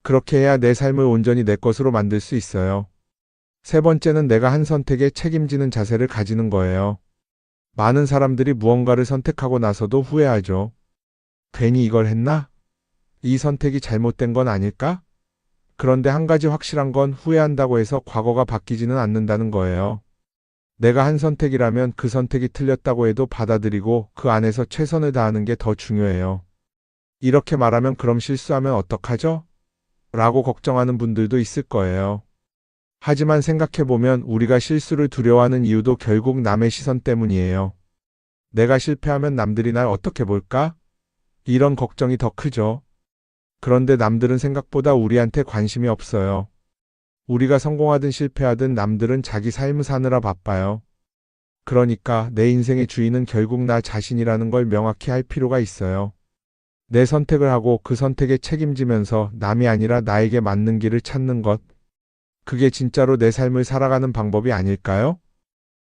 그렇게 해야 내 삶을 온전히 내 것으로 만들 수 있어요. 세 번째는 내가 한 선택에 책임지는 자세를 가지는 거예요. 많은 사람들이 무언가를 선택하고 나서도 후회하죠. 괜히 이걸 했나? 이 선택이 잘못된 건 아닐까? 그런데 한 가지 확실한 건 후회한다고 해서 과거가 바뀌지는 않는다는 거예요. 내가 한 선택이라면 그 선택이 틀렸다고 해도 받아들이고 그 안에서 최선을 다하는 게 더 중요해요. 이렇게 말하면 그럼 실수하면 어떡하죠? 라고 걱정하는 분들도 있을 거예요. 하지만 생각해보면 우리가 실수를 두려워하는 이유도 결국 남의 시선 때문이에요. 내가 실패하면 남들이 날 어떻게 볼까? 이런 걱정이 더 크죠. 그런데 남들은 생각보다 우리한테 관심이 없어요. 우리가 성공하든 실패하든 남들은 자기 삶을 사느라 바빠요. 그러니까 내 인생의 주인은 결국 나 자신이라는 걸 명확히 할 필요가 있어요. 내 선택을 하고 그 선택에 책임지면서 남이 아니라 나에게 맞는 길을 찾는 것. 그게 진짜로 내 삶을 살아가는 방법이 아닐까요?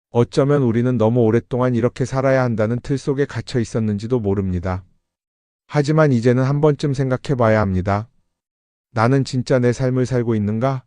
어쩌면 우리는 너무 오랫동안 이렇게 살아야 한다는 틀 속에 갇혀 있었는지도 모릅니다. 하지만 이제는 한 번쯤 생각해 봐야 합니다. 나는 진짜 내 삶을 살고 있는가?